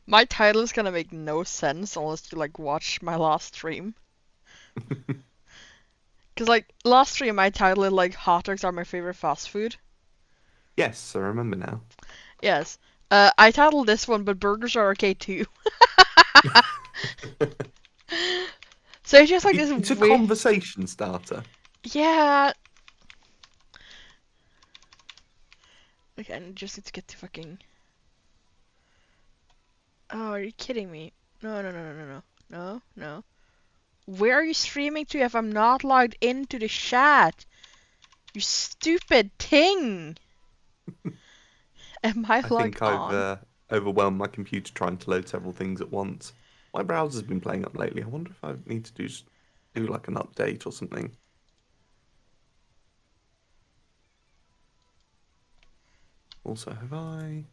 My title is gonna make no sense unless you like watch my last stream. Cause like last stream my title is like hot dogs are my favorite fast food. Yes, I remember now. Yes. I titled this one, but burgers are okay too. So it's just like this It's a way. conversation starter. Yeah. Okay, I just need to get to fucking. Oh, are you kidding me? No, no, no, no, no, no, no, no. Where are you streaming to if I'm not logged into the chat? You stupid thing! Am I I logged think I've on? overwhelmed my computer trying to load several things at once. My browser's been playing up lately. I wonder if I need to do like an update or something. Also, have I?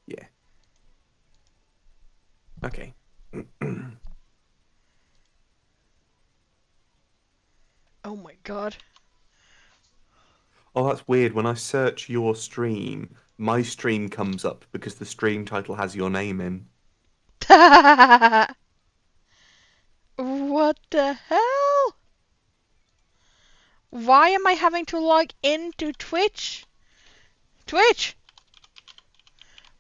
Yeah. Okay. Oh my god. Oh, that's weird. When I search your stream, my stream comes up because the stream title has your name in. What the hell? Why am I having to log into Twitch? Twitch!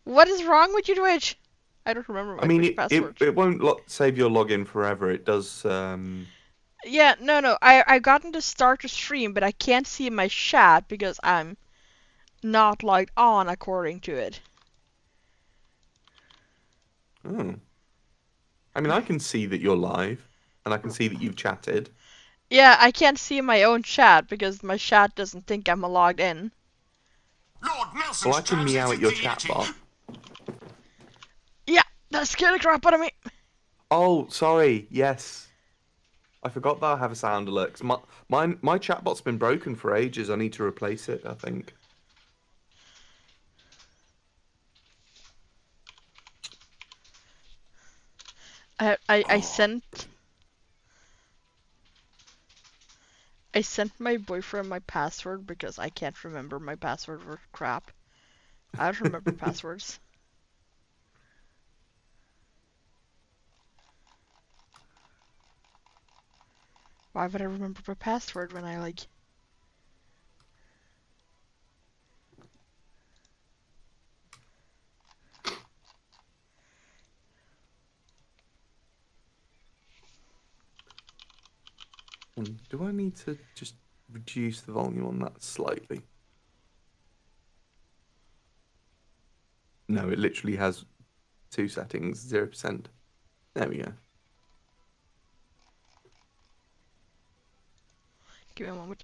What is wrong with you, Twitch? I don't remember I my mean, Twitch it it, password. it won't save your login forever. It does. Yeah, no, no. I got into start to stream, but I can't see my chat because I'm not logged on according to it. Oh. I mean, I can see that you're live, and I can see that you've chatted. Yeah, I can't see my own chat because my chat doesn't think I'm logged in. Lord Well, Nelson's I can meow at translated your the chat bot. Yeah, that scared the crap out of me. Oh, sorry. Yes, I forgot that I have a sound alert. 'Cause my chatbot's been broken for ages. I need to replace it, I think. I Oh, sent my boyfriend my password because I can't remember my password for crap. I don't remember passwords. Why would I remember my password when I like? do I need to just reduce the volume on that slightly? No, it literally has two settings, 0%. There we go. Give me a moment.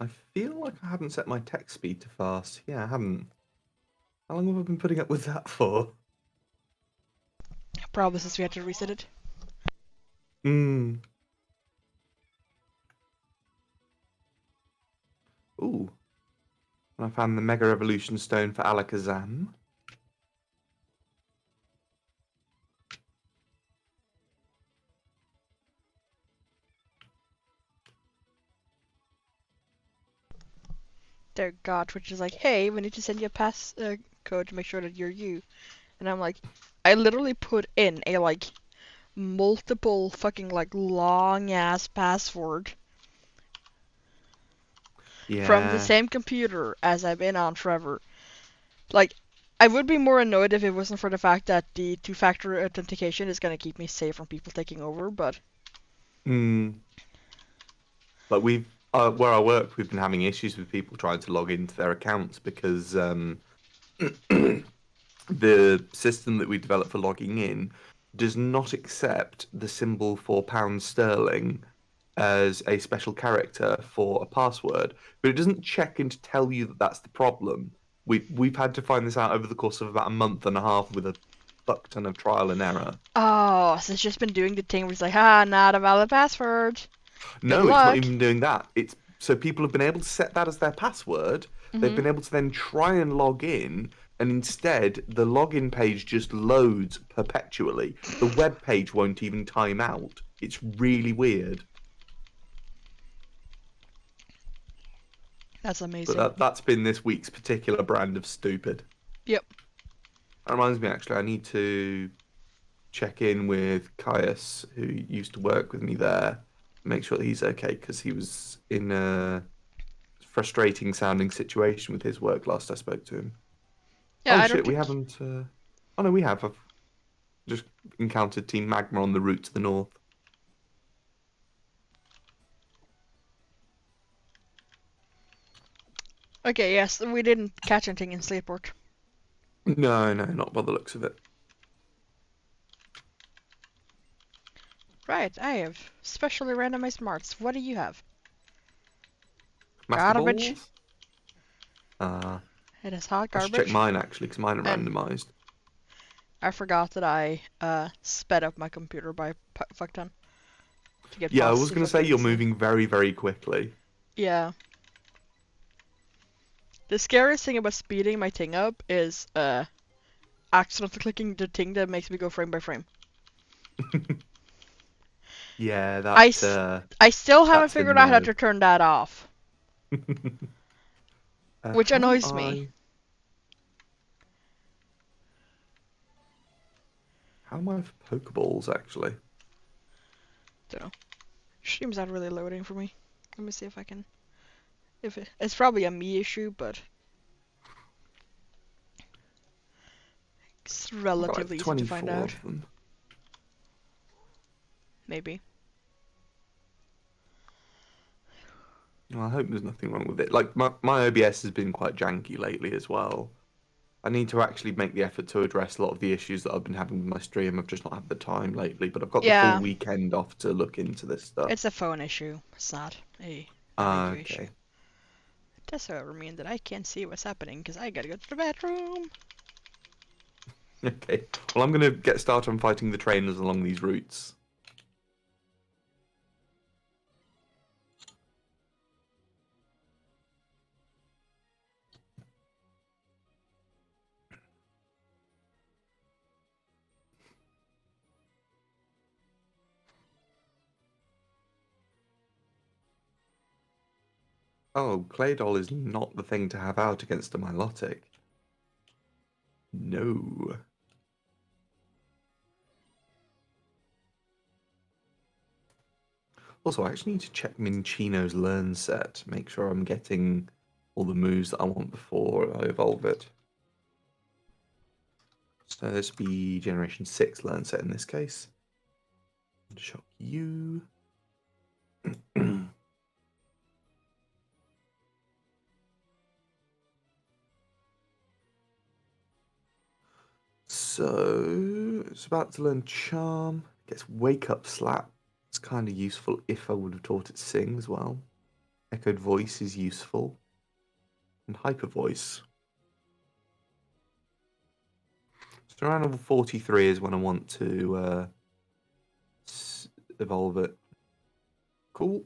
I feel like I haven't set my text speed to fast. Yeah, I haven't. How long have I been putting up with that for? Probably since we had to reset it. Hmm. Ooh. And I found the Mega Evolution Stone for Alakazam. Their god, which is like, hey, we need to send you a pass code to make sure that you're you. And I'm like, I literally put in a like multiple fucking like long ass password from the Yeah. same computer as I've been on forever. Like, I would be more annoyed if it wasn't for the fact that the two-factor authentication is gonna keep me safe from people taking over, but Hmm. Like where I work, we've been having issues with people trying to log into their accounts because the system that we developed for logging in does not accept the symbol for pound sterling as a special character for a password, but it doesn't check in to tell you that that's the problem. We've had to find this out over the course of about a month and a half with a fuck ton of trial and error. Oh, so it's just been doing the thing where it's like, ah, not a valid password. Good No, it's not luck. even doing that. It's so people have been able to set that as their password. They've Mm-hmm. been able to then try and log in, and instead the login page just loads perpetually. The web page won't even time out. It's really weird. That's But amazing. that's been this week's particular brand of stupid. Yep. That reminds me, actually, I need to check in with Caius, who used to work with me there, make sure that he's okay because he was in a frustrating sounding situation with his work last I spoke to him. Yeah, Oh I don't shit, we think. haven't. Oh no, we have. I've just encountered Team Magma on the route to the north. Okay, yes, we didn't catch anything in Sleeport. No, no, not by the looks of it. Right, I have specially randomized marks. What do you have? Master Garbage. balls? Uh, It is hot I should check garbage. mine actually, because mine are And randomized. I forgot that I sped up my computer by fuck ton to get Yeah, I past was the gonna say fucking you're sleep. moving very, very quickly. Yeah. The scariest thing about speeding my thing up is accidentally clicking the thing that makes me go frame by frame. Yeah, I, that s- I still haven't that's a figured out how no. to turn that off, which How do annoys me. how am I for Pokeballs actually? Don't know. Stream's not really loading for me. Let me see if I can. It's probably a me issue, but it's I've got like relatively easy to find 24 out. of them. Maybe. Well, I hope there's nothing wrong with it. Like my OBS has been quite janky lately as well. I need to actually make the effort to address a lot of the issues that I've been having with my stream. I've just not had the time lately, but I've got the full Yeah, weekend off to look into this stuff. it's a phone issue. It's not a Ah, radio issue. okay. Does however mean that I can't see what's happening because I gotta go to the bathroom. Okay. Well, I'm going to get started on fighting the trainers along these routes. Oh, Claydol is not the thing to have out against a Milotic. No. Also, I actually need to check Minchino's learn set, make sure I'm getting all the moves that I want before I evolve it. So this would be Generation 6 learn set in this case. Shock you. So it's about to learn Charm. Gets Wake Up Slap. It's kind of useful if I would have taught it Sing as well. Echoed Voice is useful. And Hyper Voice. So around level 43 is when I want to evolve it. Cool.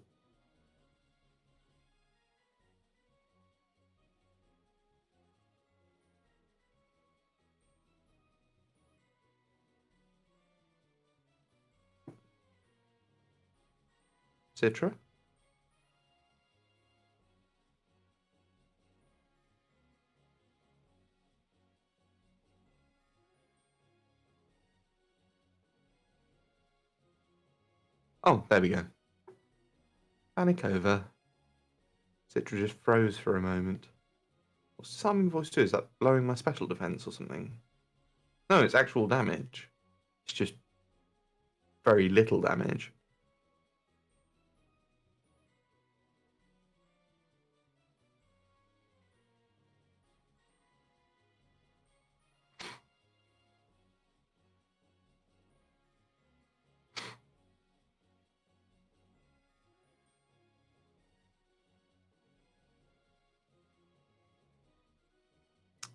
Citra. Oh, there we go. Panic over. Citra just froze for a moment. What's Disarming Voice 2? Is that lowering my special defense or something? No, it's actual damage. It's just very little damage.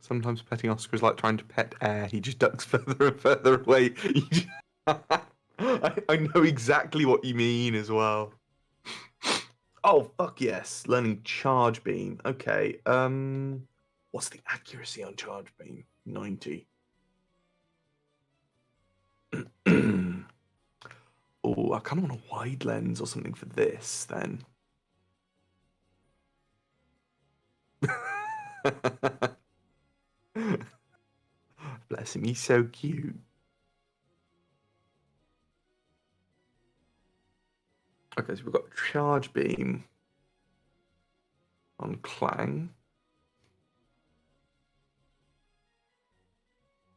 Sometimes petting Oscar is like trying to pet air. He just ducks further and further away. I know exactly what you mean as well. Oh, fuck yes. Learning charge beam. Okay. What's the accuracy on charge beam? 90. Oh, I kind of want a wide lens or something for this then. Bless him, he's so cute. Okay, so we've got charge beam on Clang.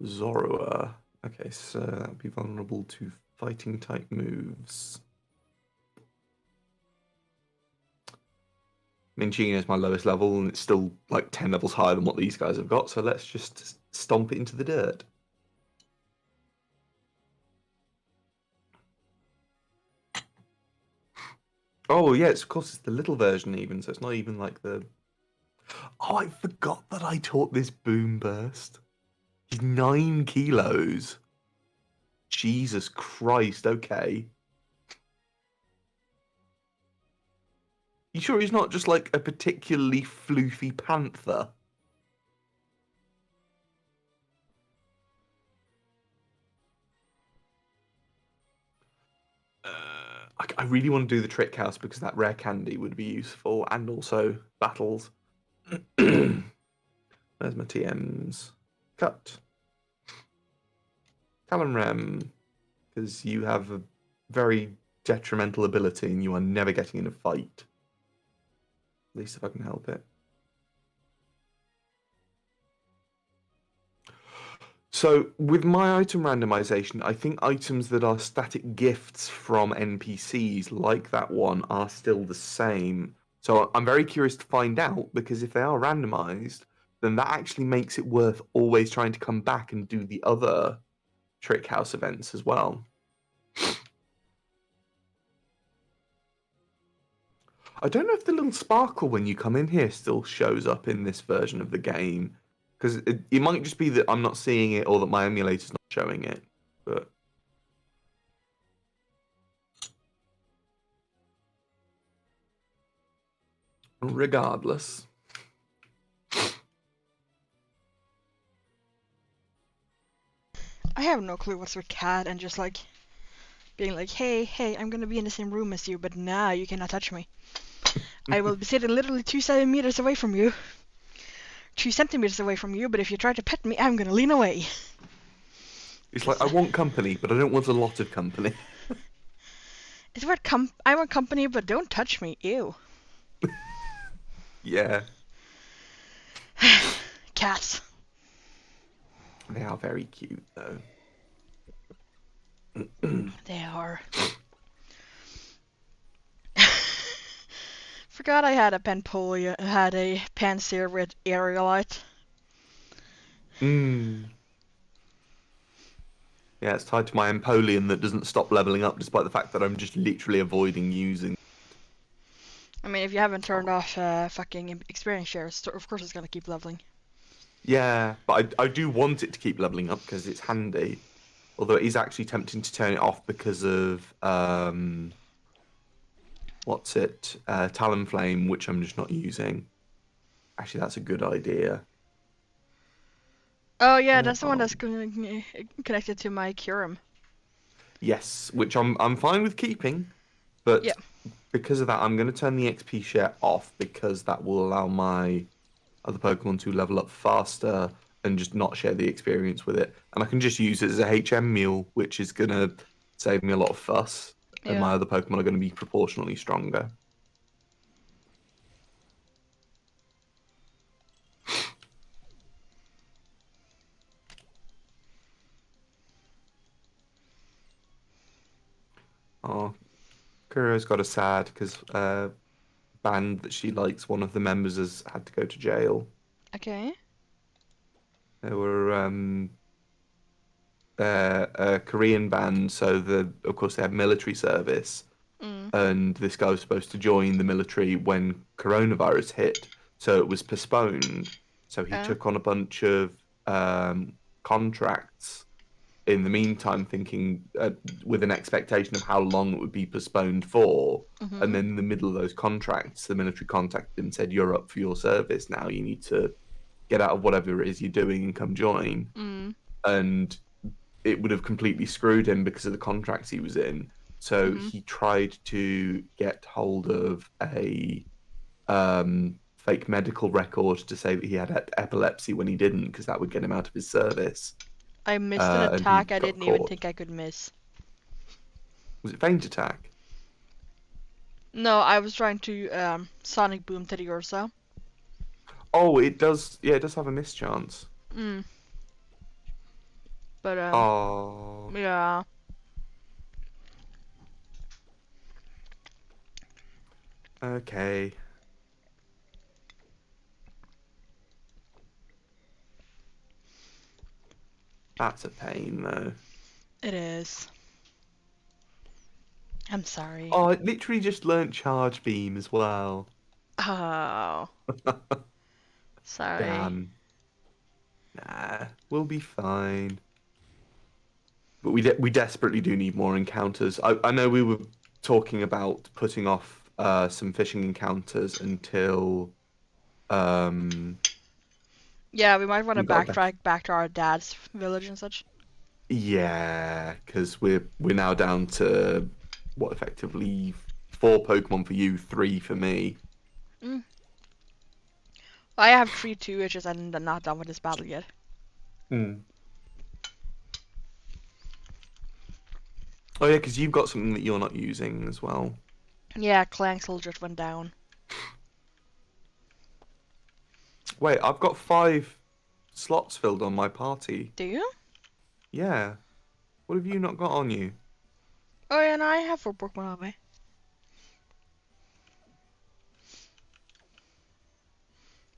Zorua. Okay, so that would be vulnerable to fighting type moves. Minchino is my lowest level, and it's still like 10 levels higher than what these guys have got, so let's just stomp it into the dirt. Oh, yeah, of course, it's the little version even, so it's not even like the... Oh, I forgot that I taught this Boom Burst. He's 9 kilos. Jesus Christ, okay. You sure he's not just like a particularly floofy panther? I really want to do the trick house because that rare candy would be useful, and also battles. There's my TMs. Cut. Talon Rem, because you have a very detrimental ability and you are never getting in a fight. At least if I can help it. So with my item randomization, I think items that are static gifts from NPCs like that one are still the same. So I'm very curious to find out, because if they are randomized, then that actually makes it worth always trying to come back and do the other trick house events as well. I don't know if the little sparkle when you come in here still shows up in this version of the game, because it might just be that I'm not seeing it or that my emulator's not showing it, but... Regardless. I have no clue what's with cat and just like being like, hey, I'm gonna be in the same room as you, but now you cannot touch me. I will be sitting literally 2 centimeters away from you. 2 centimeters away from you, but if you try to pet me, I'm gonna lean away. It's like, I want company, but I don't want a lot of company. It's what I want company, but don't touch me. Ew. Yeah. Cats. They are very cute, though. They are. Forgot I had a had a Panseer with Aerolite. Yeah, it's tied to my Empoleon that doesn't stop leveling up despite the fact that I'm just literally avoiding using. I mean, if you haven't turned off fucking experience shares, of course it's gonna keep leveling. Yeah, but I do want it to keep leveling up because it's handy. Although it is actually tempting to turn it off because of Talonflame, which I'm just not using. Actually, that's a good idea. Oh yeah, that's the one that's connected to my Curum. Yes, which I'm fine with keeping, but Yeah. because of that, I'm going to turn the XP share off because that will allow my other Pokemon to level up faster and just not share the experience with it. And I can just use it as a HM meal, which is going to save me a lot of fuss. And Yeah. my other Pokemon are going to be proportionally stronger. Oh, Kuro's got a sad because band that she likes, one of the members has had to go to jail. Okay. They were a Korean band, so of course they have military service, Mm. and this guy was supposed to join the military when coronavirus hit, so it was postponed. So he took on a bunch of contracts in the meantime, thinking with an expectation of how long it would be postponed for. And Mm-hmm. then in the middle of those contracts, the military contacted him and said, "You're up for your service now. You need to get out of whatever it is you're doing and come join." Mm. And it would have completely screwed him because of the contracts he was in. So Mm-hmm. he tried to get hold of a fake medical record to say that he had epilepsy when he didn't, because that would get him out of his service. I missed an And he attack I got didn't even caught. think I could miss. Was it feint attack? No, I was trying to Sonic Boom Teddy Ursa. Oh, it does. Yeah, it does have a miss chance. Mm. But Oh, yeah. okay. That's a pain, though. It is. I'm sorry. Oh, it literally just learnt charge beam as well. Oh, sorry. Damn. Nah, we'll be fine. But we desperately do need more encounters. I know we were talking about putting off some fishing encounters until um Yeah, we might want to we got a better. backtrack back to our dad's village and such. Yeah, because we're now down to what, effectively 4 Pokemon for you, 3 for me. Mm. I have 3 too, it's just I'm not done with this battle yet. Hmm. Oh yeah, because you've got something that you're not using as well. Yeah, Clangsel just went down. Wait, I've got 5 slots filled on my party. Do you? Yeah. What have you not got on you? Oh yeah, and I have 4 Pokemon on me.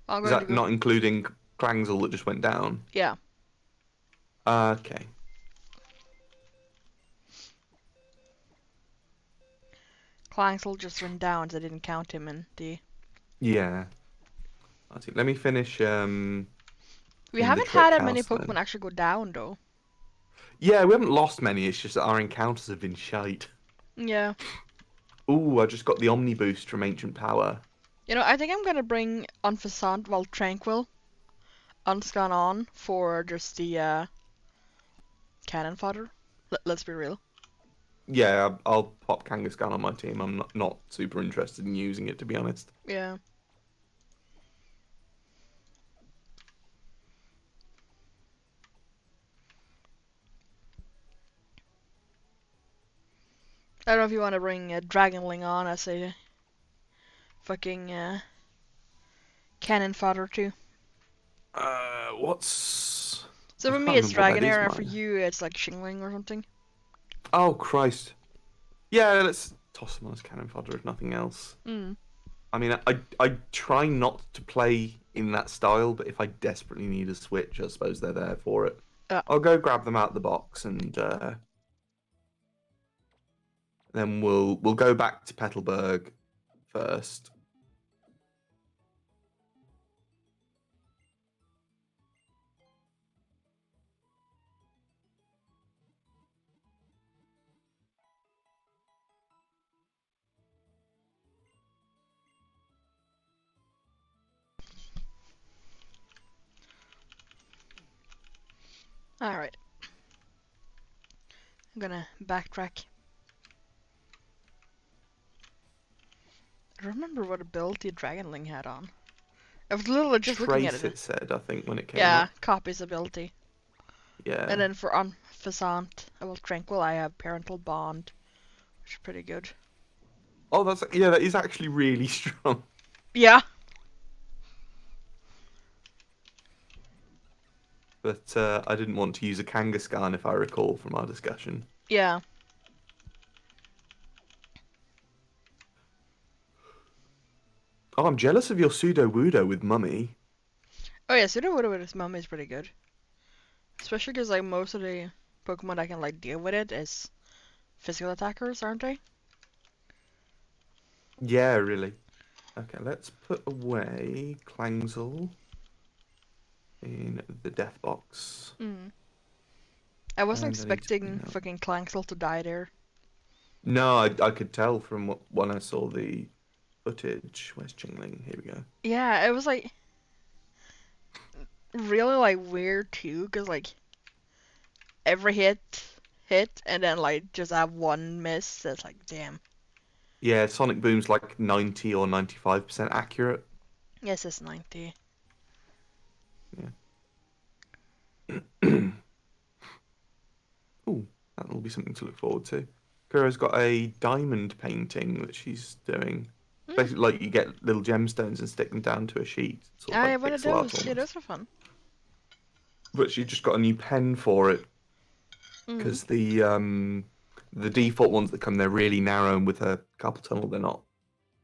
I'm Is going to that go. not including Clangsel that just went down? Yeah, Okay. Clangsel just went down, so I didn't count him in the. Yeah. I think let me finish We in the haven't had trick that many house Pokemon then. actually go down though. Yeah, we haven't lost many, it's just that our encounters have been shite. Yeah. Ooh, I just got the Omni boost from Ancient Power. You know, I think I'm gonna bring Unfasant, well, Tranquil, Unscan on for just the cannon fodder. Let's be real. Yeah, I'll pop Kangaskhan on my team. I'm not super interested in using it, to be honest. Yeah. I don't know if you want to bring Dragonling on as a fucking cannon fodder too. What's... So I for me can't it's remember what that is, Dragonair, and for mine. you it's like Shingling or something. Oh, Christ. Yeah, let's toss them on as cannon fodder if nothing else. Mm. I mean, I try not to play in that style, but if I desperately need a switch, I suppose they're there for it. Yeah. I'll go grab them out of the box, and then we'll go back to Petalburg first. All right. I'm gonna backtrack. I don't remember what ability Dragonling had on. I was literally just looking at Trace, it. it said, I think, when it came Yeah, up. copies ability. And Yeah. then for Unfasant, well, Tranquil, I have Parental Bond, which is pretty good. Oh, that is actually really strong. Yeah. But I didn't want to use a Kangaskhan, if I recall from our discussion. Yeah. Oh, I'm jealous of your Pseudo Wudo with Mummy. Oh yeah, Sudowoodo with his mum is pretty good. Especially because like most of the Pokemon that can like deal with it is physical attackers, aren't they? Yeah, really. Okay, let's put away Clangsel. in the death box. Mm. I wasn't And I need to expecting clean out. fucking Clanksel to die there. No, I could tell from when I saw the footage. Where's Chingling? Here we go. Yeah, it was like really like weird too, cause like every hit, and then like just have one miss. That's like damn. Yeah, Sonic Boom's like 90 or 95% accurate. Yes, it's 90. Yeah. Ooh, that'll be something to look forward to. Kuro's got a diamond painting that she's doing. Mm. Basically, like you get little gemstones and stick them down to a sheet, sort of I like one of pixel art those. Yeah, almost. those are fun. But she just got a new pen for it Mm. because the default ones that come, they're really narrow, and with her carpal tunnel, they're not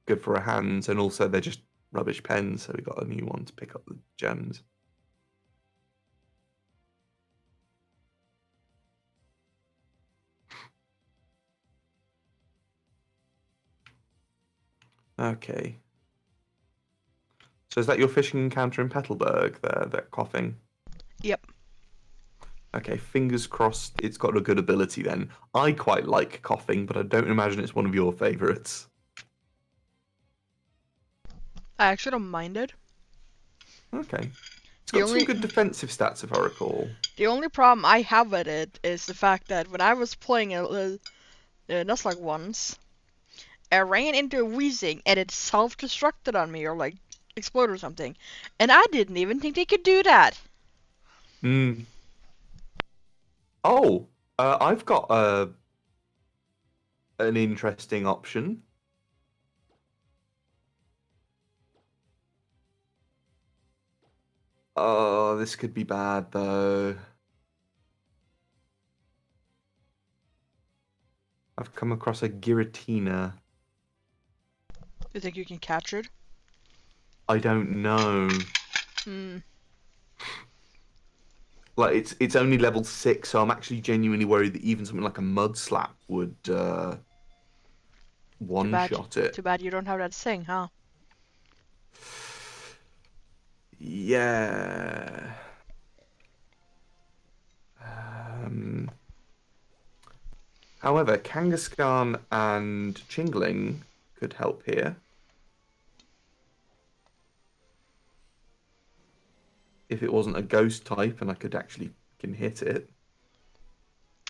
good for her hands, and also they're just rubbish pens. So we got a new one to pick up the gems. Okay. So is that your fishing encounter in Petalburg there, that coughing? Yep. Okay, fingers crossed it's got a good ability then. I quite like coughing, but I don't imagine it's one of your favourites. I actually don't mind it. Okay. It's The got some only good defensive stats, if I recall. the only problem I have with it is the fact that when I was playing it, Nuzlocke once, I ran into a Weezing and it self-destructed on me or like exploded or something, and I didn't even think they could do that. Hmm. Oh, I've got an interesting option. Oh, this could be bad though. I've come across a Giratina. You think you can catch it? I don't know. Hmm. Like it's only level 6, so I'm actually genuinely worried that even something like a mud slap would Too one bad. shot it. Too bad you don't have that thing, huh? Yeah. Um, However, Kangaskhan and Chingling could help here. If it wasn't a ghost type and I could actually can hit it.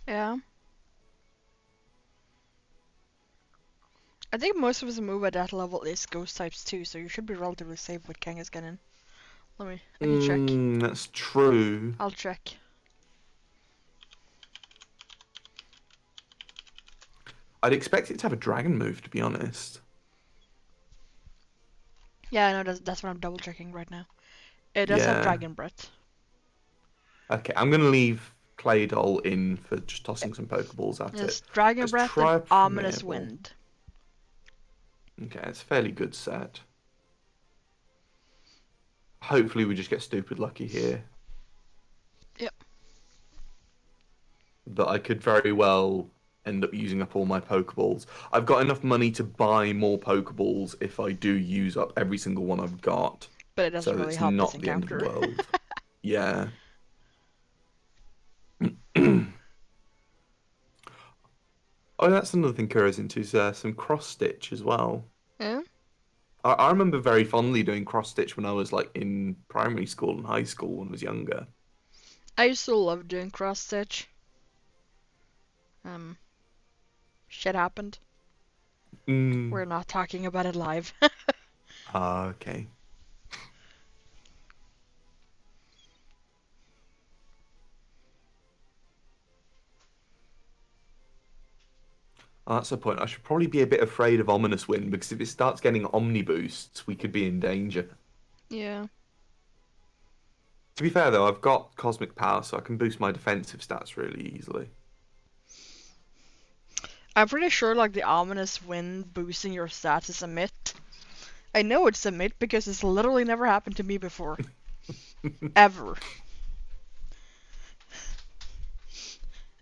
Yeah. I think most of his move at that level is ghost types too, so you should be relatively safe with Kangaskhan. I can check. That's true. I'll check. I'd expect it to have a dragon move, to be honest. Yeah, I know that's what I'm double checking right now. It does have Yeah. Dragon Breath. Okay, I'm going to leave Claydol in for just tossing some Pokeballs at it. Yes, Dragon Let's Breath and try a Premier Ominous Ball. Wind. Okay, it's a fairly good set. Hopefully we just get stupid lucky here. Yep. But I could very well end up using up all my Pokeballs. I've got enough money to buy more Pokeballs if I do use up every single one I've got. But it doesn't So really it's help this not the end of the encounter. world. Yeah. Oh, that's another thing Kuro's into is some cross stitch as well. Yeah? I remember very fondly doing cross stitch when I was like in primary school and high school when I was younger. I used to love doing cross stitch. Um, Shit happened. Mm. We're not talking about it live. Ah, okay. Oh, that's the point. I should probably be a bit afraid of Ominous Wind because if it starts getting Omni boosts, we could be in danger. Yeah. To be fair though, I've got Cosmic Power, so I can boost my defensive stats really easily. I'm pretty sure like the Ominous Wind boosting your stats is a myth. I know it's a myth because it's literally never happened to me before. Ever.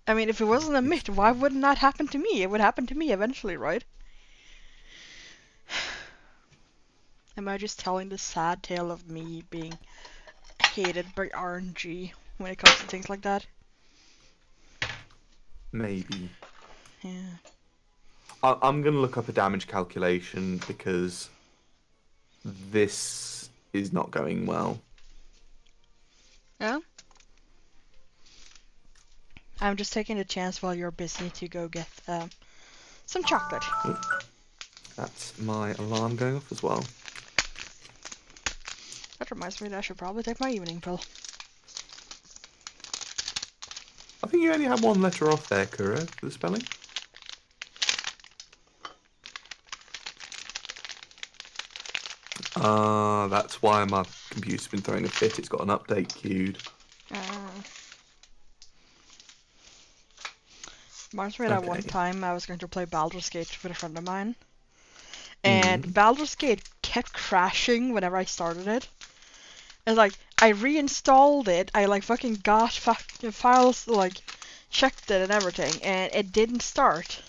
I mean, if it wasn't a myth, why wouldn't that happen to me? It would happen to me eventually, right? Am I just telling the sad tale of me being hated by RNG when it comes to things like that. Maybe. Yeah. I'm gonna look up a damage calculation because this is not going well. Yeah? I'm just taking the chance while you're busy to go get some chocolate. Oh, that's my alarm going off as well. That reminds me that I should probably take my evening pill. I think you only had one letter off there, Kura, for the spelling. That's why my computer's been throwing a fit. It's got an update queued. Reminds me that one Okay. time I was going to play Baldur's Gate with a friend of mine, and Mm. Baldur's Gate kept crashing whenever I started it. And like, I reinstalled it, I like fucking got files, like, checked it and everything, and it didn't start.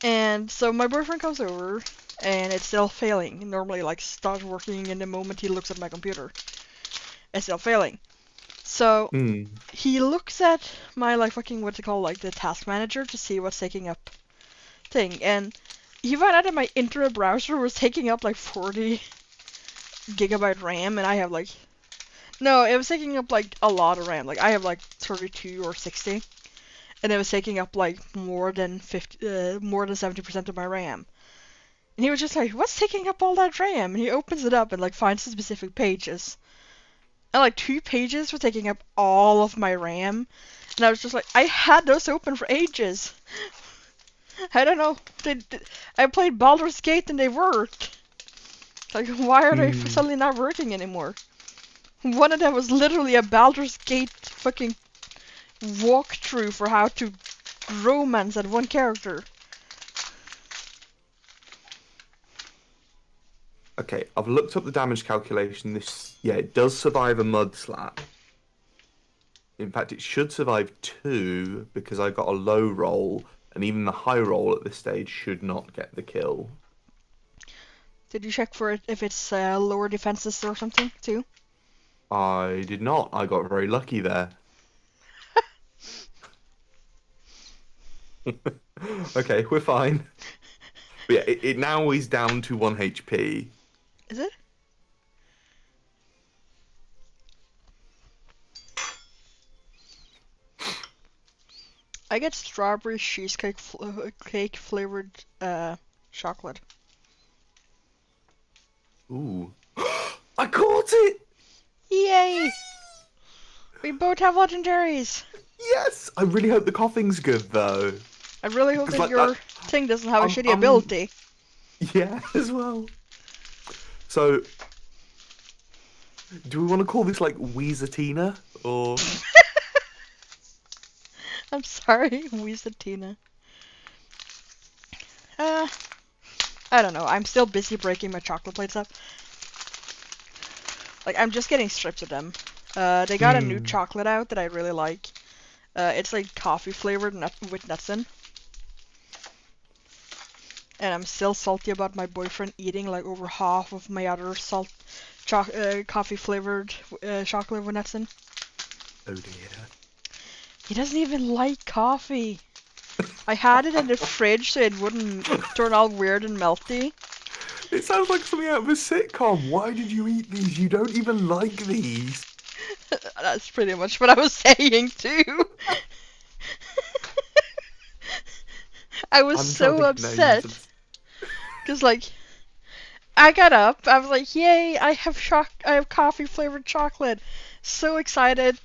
And so my boyfriend comes over, and it's still failing. Normally, like, starts working in the moment he looks at my computer. It's still failing. So Mm. he looks at my like fucking what's it called, like the task manager, to see what's taking up thing, and he found out that my internet browser was taking up like 40 GB RAM, and I have like no, it was taking up like a lot of RAM. Like I have like 32 or 60, and it was taking up like more than 70% of my RAM. And he was just like, "What's taking up all that RAM?" And he opens it up and like finds the specific pages. And like 2 pages were taking up all of my RAM. And I was just like, I had those open for ages. I don't know. I played Baldur's Gate and they worked. Like, why are they Mm. suddenly not working anymore? One of them was literally a Baldur's Gate fucking walkthrough for how to romance that one character. Okay, I've looked up the damage calculation. Yeah, it does survive a mud slap. In fact, it should survive 2 because I got a low roll, and even the high roll at this stage should not get the kill. Did you check for it if it's lower defenses or something too? I did not. I got very lucky there. Okay, we're fine. But yeah, it now is down to 1 HP. Is it? I get strawberry cheesecake cake flavored chocolate. Ooh. I caught it! Yay! We both have legendaries. Yes! I really hope the coughing's good, though. I really hope Because, that like, your thing doesn't have a I'm, shitty I'm... ability. Yeah, as well. So, do we want to call this, like, Weezatina? Or... I'm sorry, Weezatina. I don't know. I'm still busy breaking my chocolate plates up. Like, I'm just getting strips of them. They got a new Hmm. chocolate out that I really like. It's like coffee flavored with nuts in. And I'm still salty about my boyfriend eating like over half of my other coffee flavored chocolate with nuts in. Oh dear. He doesn't even like coffee. I had it in the fridge so it wouldn't turn all weird and melty. It sounds like something out of a sitcom. Why did you eat these? You don't even like these. That's pretty much what I was saying too. I was I'm trying to so think of names. upset because like I got up, I was like, "Yay! I have coffee flavored chocolate." So excited.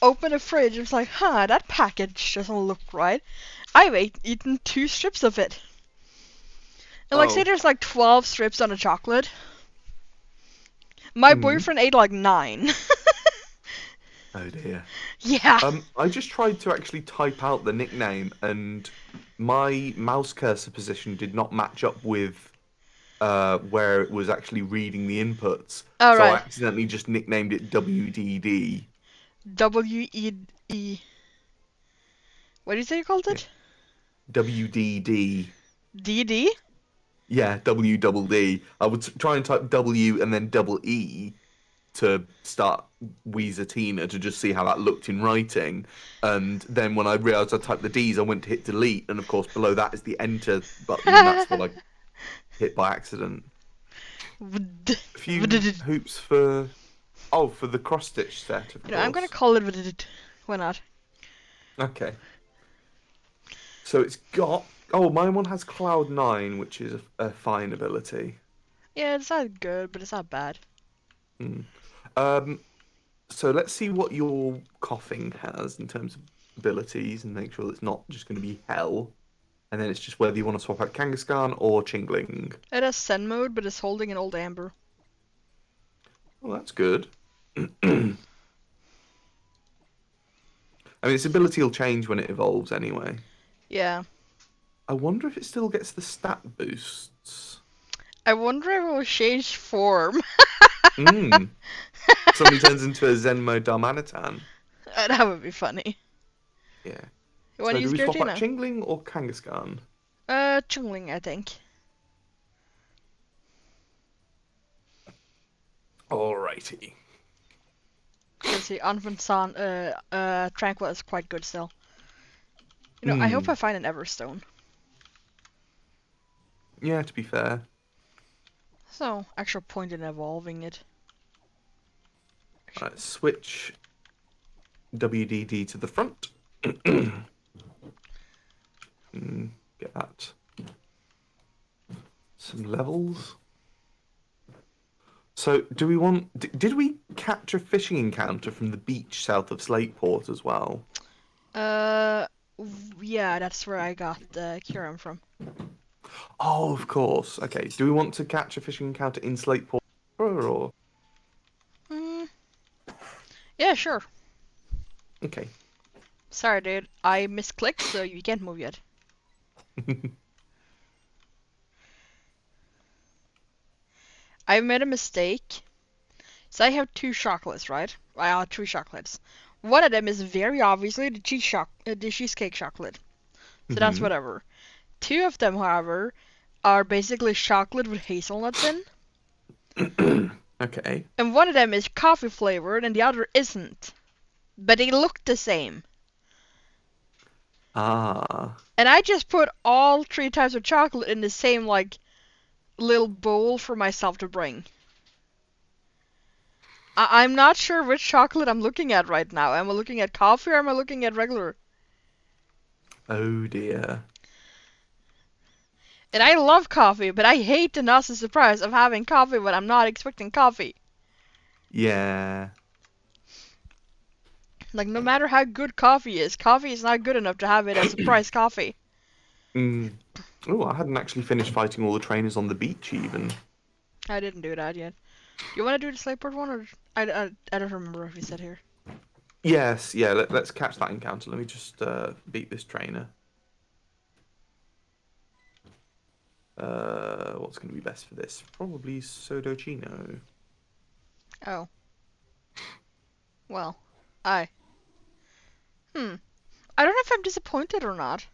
Open the fridge. I was like, "Huh, that package doesn't look right." I've eaten 2 strips of it. And like, say Oh. there's like 12 strips on a chocolate. My Hmm. boyfriend ate like 9. Oh dear. Yeah. I just tried to actually type out the nickname, and my mouse cursor position did not match up with where it was actually reading the inputs. All So I right. accidentally just nicknamed it WDD. WEE. What do you say you called Yeah. it? WDD. DD? Yeah, W double D. I would try and type W and then double E, to start Weezatina to just see how that looked in writing. And then when I realised I typed the D's, I went to hit delete, and of course below that is the enter button, and that's what I hit by accident. A few You hoops for for the cross stitch set, of know, I'm gonna course. call it. Why not? Okay. So it's got my one has Cloud 9, which is a fine ability. Yeah, it's not good, but it's not bad. Hmm. Um, so let's see what your coughing has in terms of abilities, and make sure that it's not just going to be hell. And then it's just whether you want to swap out Kangaskhan or Chingling. It has Zen mode, but it's holding an old amber. Well, that's good. I mean, its ability will change when it evolves anyway. Yeah. I wonder if it still gets the stat boosts. I wonder if it will change form. Hmm. Suddenly turns into a Zenmo Darmanitan. That would be funny. Yeah. You want So to do use we swap out Giratina? Chingling or Kangaskhan? Chungling, I think. Alrighty. Because the Anfansan, Tranquil is quite good still. You know, I hope Hmm. I find an Everstone. Yeah, to be fair. So, actual point in evolving it. Right, switch WDD to the front. Get that. Some levels. So, do we want? Did we catch a fishing encounter from the beach south of Slateport as well? Uh, yeah, that's where I got the Kyurem from. Oh, of course. Okay. Do we want to catch a fishing encounter in Slateport or? Hmm. Yeah, sure. Okay. Sorry, dude. I misclicked, so you can't move yet. I made a mistake. So I have two chocolates, right? I have three chocolates. One of them is very obviously the cheesecake chocolate. So that's Hmm. whatever. Two of them, however, are basically chocolate with hazelnuts in. Okay. And one of them is coffee flavored and the other isn't. But they look the same. Ah. And I just put all three types of chocolate in the same, like, little bowl for myself to bring. I'm not sure which chocolate I'm looking at right now. Am I looking at coffee or am I looking at regular? Oh dear. And I love coffee, but I hate the nasty surprise of having coffee when I'm not expecting coffee. Yeah. Like, no matter how good coffee is not good enough to have it as surprise coffee. Mm. Oh, I hadn't actually finished fighting all the trainers on the beach even. I didn't do that yet. Do you want to do the Slateport one, or I don't remember if you said here. Yes, yeah, let's catch that encounter. Let me just beat this trainer. What's going to be best for this? Probably Sodocino. Oh, well, I. Hmm. I don't know if I'm disappointed or not.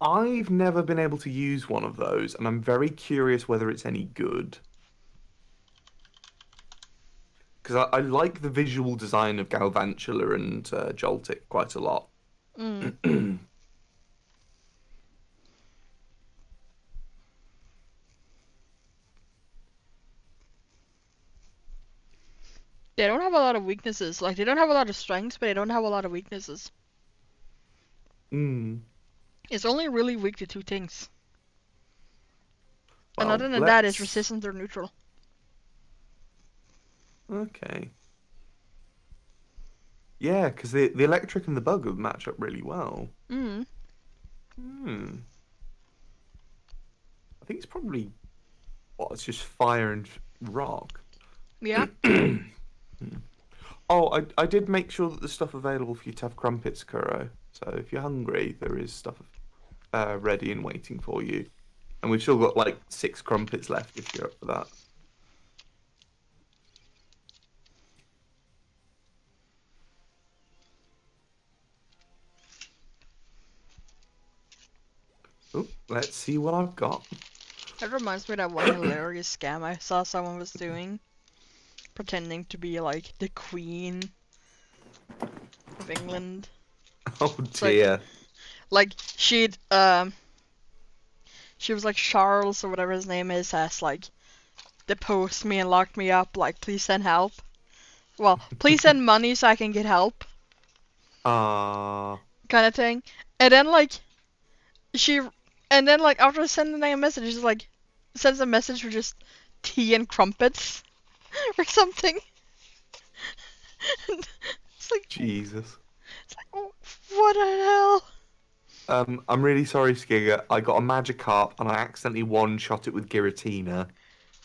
I've never been able to use one of those, and I'm very curious whether it's any good. Because I like the visual design of Galvantula and Joltik quite a lot. Hmm. They don't have a lot of weaknesses. Like, they don't have a lot of strengths, but they don't have a lot of weaknesses. Mm. It's only really weak to two things. And Well, other than that, it's let's. resistant or neutral. Okay. Yeah, because the electric and the bug would match up really well. Hmm. Hmm. I think it's probably it's just fire and rock. Yeah. Oh, I did make sure that there's stuff available for you to have crumpets, Kuro. So if you're hungry, there is stuff ready and waiting for you. And we've still got like 6 crumpets left if you're up for that. Oh, let's see what I've got. That reminds me of that one hilarious scam I saw someone was doing. pretending to be like the Queen of England. Oh It's dear. like she was like Charles or whatever his name is has like deposed me and locked me up. Like, please send help. Well, please send money so I can get help, Ah. kind of thing. And then like she, and then like after sending a message, she's like sends a message with just tea and crumpets or something. it's like Jesus. it's like oh, what the hell? I'm really sorry, Skigger. I got a Magikarp and I accidentally one-shot it with Giratina.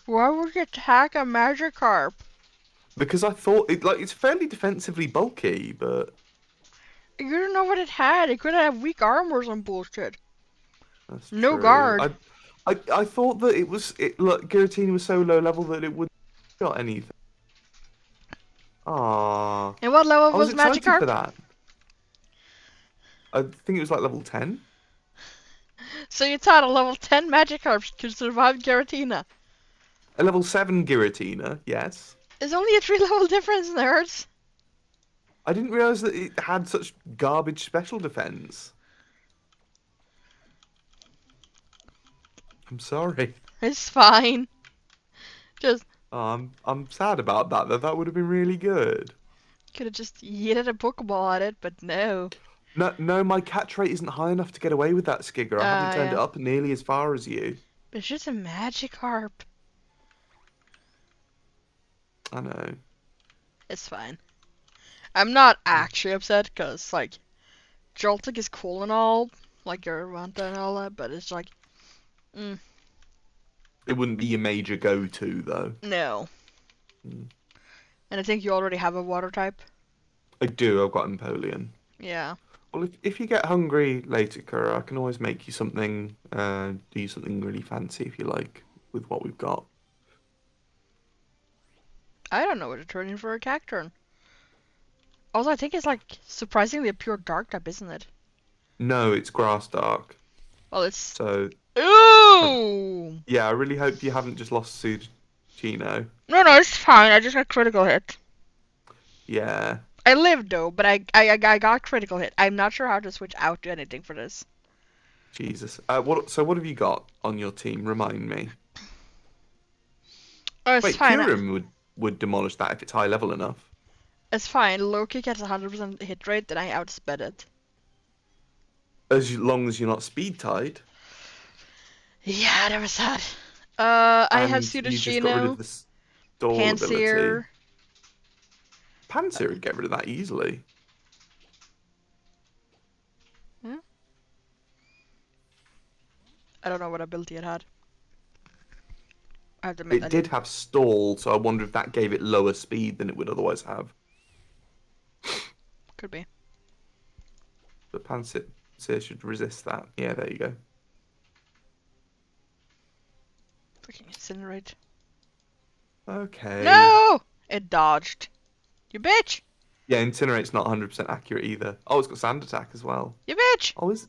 Why would you attack a Magikarp? Because I thought it's fairly defensively bulky, but You don't know what it had. It could have weak armor or some bullshit. that's No true. guard. I thought that look, Giratina was so low level that it wouldn't have got anything. Ah, And what level I was was excited for Magikarp? that. I think it was like level 10. So you thought a level 10 Magikarp could survive Giratina. A level 7 Giratina, yes. There's only a 3 level difference, nerds. I didn't realize that it had such garbage special defense. I'm sorry. It's fine. Just I'm sad about that. That would have been really good. could have just yeeted a Pokeball at it, but no. No, no, my catch rate isn't high enough to get away with that, Skigger. I haven't turned Yeah. it up nearly as far as you. But it's just a Magikarp. I know. It's fine. I'm not actually upset, because, like, Joltik is cool and all, like your Ranta and all that, but it's like, It wouldn't be your major go-to, though. no. Mm. And I think you already have a water type. I do. I've got Empoleon. Yeah. Well, if you get hungry later, Kura, I can always make you something, do something really fancy if you like, with what we've got. I don't know what to turn in for a Cacturn. Also, I think it's like surprisingly a pure dark type, isn't it? No, it's Grass Dark. Well, it's. So, Ooh! yeah, I really hope you haven't just lost Sudocino. No, it's fine. I just got critical hit. Yeah. I lived though, but I got critical hit. I'm not sure how to switch out to anything for this. Jesus. What have you got on your team? Remind me. Oh, it's Wait, fine. Kyurem would demolish that if it's high level enough. It's fine. Low kick has 100% hit rate, then I outsped it. As long as you're not speed tied. Yeah, that was sad. I have And you just got rid of Sudocino, the stall ability. Panseer. Panseer would get rid of that easily. Hmm? I don't know what ability it had. I have to admit, It did have stall, so I wonder if that gave it lower speed than it would otherwise have. Could be. But Panseer should resist that. Yeah, there you go. Fucking incinerate. Okay. No! It dodged. You bitch! Yeah, Incinerate's not 100% accurate either. Oh, it's got Sand Attack as well. You bitch! Oh, is...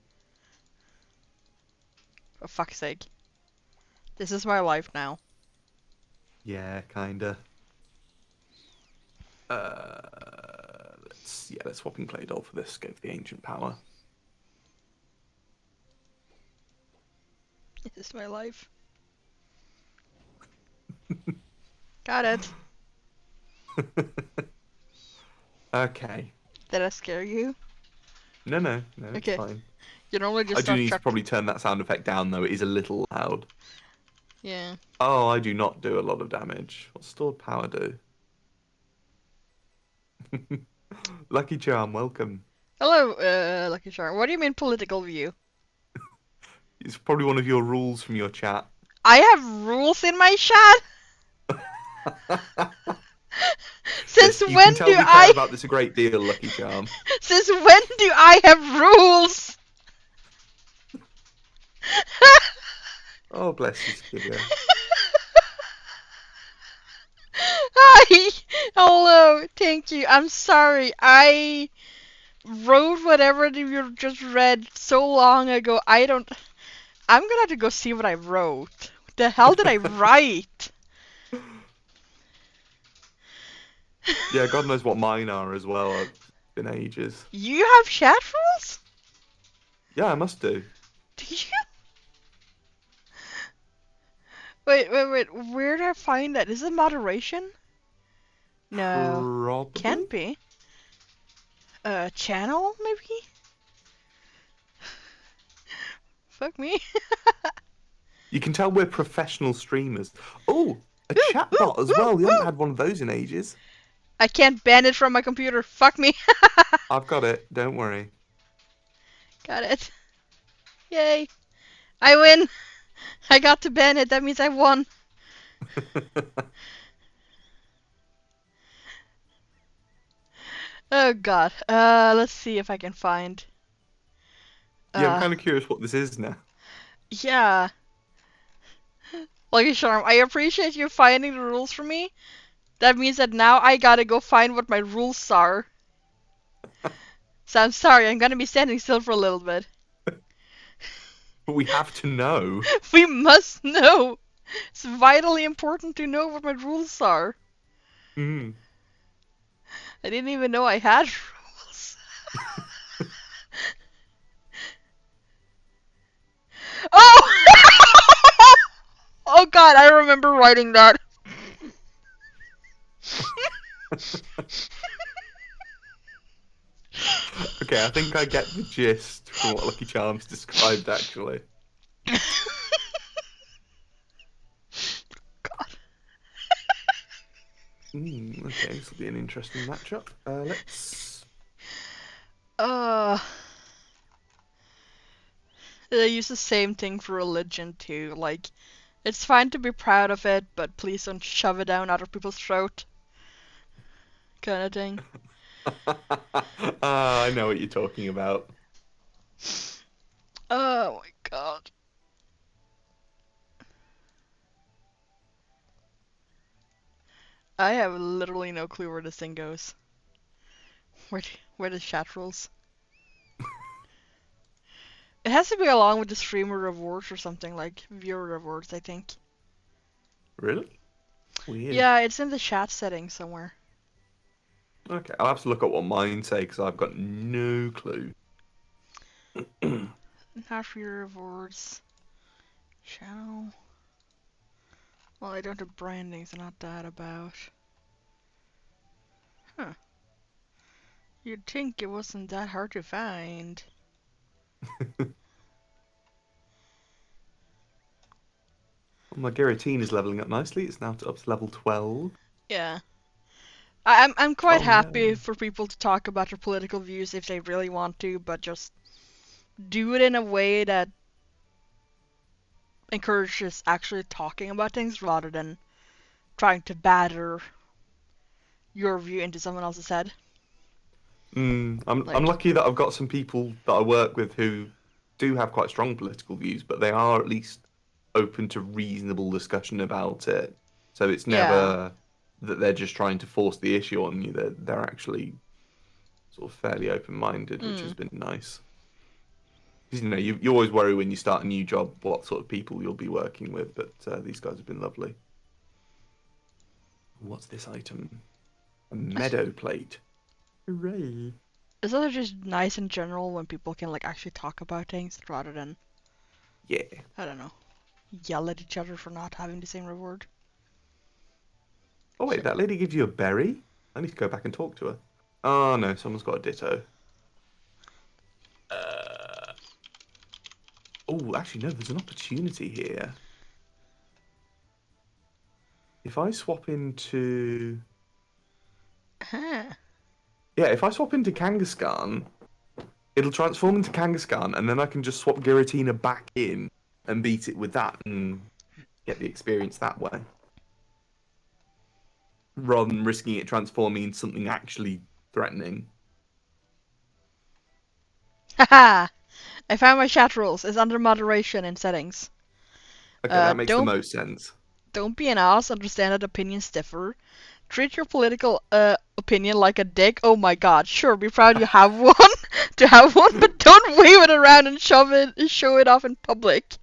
For fuck's sake. This is my life now. Yeah, kinda. Let's swap in Claydol for this. Go for the Ancient Power. This is my life. Got it. Okay. Did I scare you? No, it's Okay. fine. You normally just I do start need to chuck. probably turn that sound effect down, though. It is a little loud. Yeah. Oh, I do not do a lot of damage. What's stored power do? Lucky Charm, welcome. Hello, Lucky Charm. What do you mean political view? It's probably one of your rules from your chat. I have rules in my chat? Since Yes, you when can tell do we care I about this a great deal, Lucky Charm. Since when do I have rules? Oh, bless you, Skigger. Hi. Hello. Thank you. I'm sorry. I wrote whatever you just read so long ago. I'm gonna have to go see what I wrote. What the hell did I write? Yeah, God knows what mine are as well. It's been ages. You have chat rules? Yeah, I must do. Do you? Wait, wait, wait. Where did I find that? Is it moderation? No. Probably. Can't be. Channel, maybe? Fuck me. You can tell we're professional streamers. Oh, a Woo, chat woo, bot as woo, well. We haven't woo. had one of those in ages. I can't ban it from my computer. Fuck me. I've got it. Don't worry. Got it. Yay. I win. I got to ban it. That means I won. Oh god. Let's see if I can find. Yeah, I'm Uh, kind of curious what this is now. yeah. Lucky Charm, I appreciate you finding the rules for me. That means that now I gotta go find what my rules are. So I'm sorry, I'm gonna be standing still for a little bit. But we have to know. We must know. It's vitally important to know what my rules are. Mm. I didn't even know I had rules. Oh! Oh god, I remember writing that. Okay, I think I get the gist from what Lucky Charms described, actually. God. Okay, this will be an interesting matchup. Let's. Uh, they use the same thing for religion too. Like, it's fine to be proud of it, but please don't shove it down other people's throat. Kind of thing. I know what you're talking about. Oh my god. I have literally no clue where this thing goes. Where does chat rules? It has to be along with the streamer rewards or something, like viewer rewards, I think. Really? Weird. Yeah, it's in the chat settings somewhere. Okay, I'll have to look at what mine say because I've got no clue. Not viewer rewards. Channel. Well, I don't have branding, so not that about. Huh. You'd think it wasn't that hard to find. My guillotine is leveling up nicely. It's now up to level 12. Yeah. I'm quite Oh happy no. for people to talk about their political views if they really want to, but just do it in a way that encourages actually talking about things rather than trying to batter your view into someone else's head. I'm Like, lucky that I've got some people that I work with who do have quite strong political views, but they are at least open to reasonable discussion about it. So it's yeah. never that they're just trying to force the issue on you. They're actually sort of fairly open-minded, which has Mm. been nice. Because you always worry when you start a new job what sort of people you'll be working with, but these guys have been lovely. What's this item? A meadow plate. Hooray! It's also just nice in general when people can like actually talk about things rather than, Yeah. I don't know, yell at each other for not having the same reward. Oh So, wait, that lady gives you a berry? I need to go back and talk to her. Oh no, someone's got a ditto. Uh... Oh, actually no, there's an opportunity here. If I swap into... huh. Yeah, if I swap into Kangaskhan, it'll transform into Kangaskhan, and then I can just swap Giratina back in and beat it with that and get the experience that way. Rather than risking it transforming into something actually threatening. Haha! I found my chat rules. It's under moderation in settings. Okay, that makes the Don't most sense. be an ass. Understand that opinions differ. Treat your political opinion like a dick. Oh my god. Sure, be proud you have one to have one, but don't wave it around and show it off in public.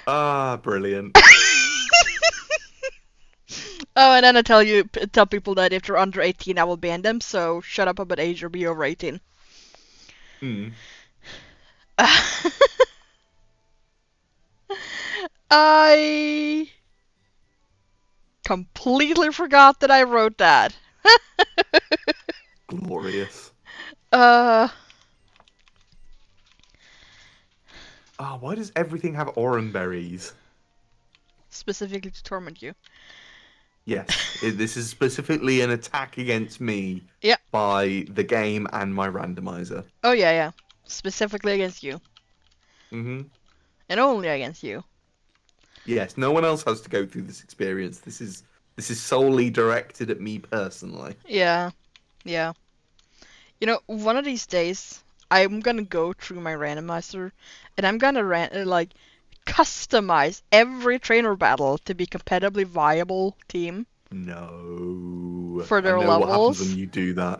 Ah, brilliant. Oh, and then I tell people that if they're under 18, I will ban them. So shut up about age or be over 18. Hmm. I completely forgot that I wrote that. Glorious. uh, Ah, why does everything have oranberries? specifically to torment you. Yes, this is specifically an attack against me Yeah. by the game and my randomizer. Oh yeah, yeah. Specifically against you, Hmm. and only against you. Yes, no one else has to go through this experience. This is solely directed at me personally. Yeah, yeah. You know, one of these days, I'm gonna go through my randomizer, and I'm gonna like customize every trainer battle to be compatibly viable team No, for I their know what happens when levels. you do that.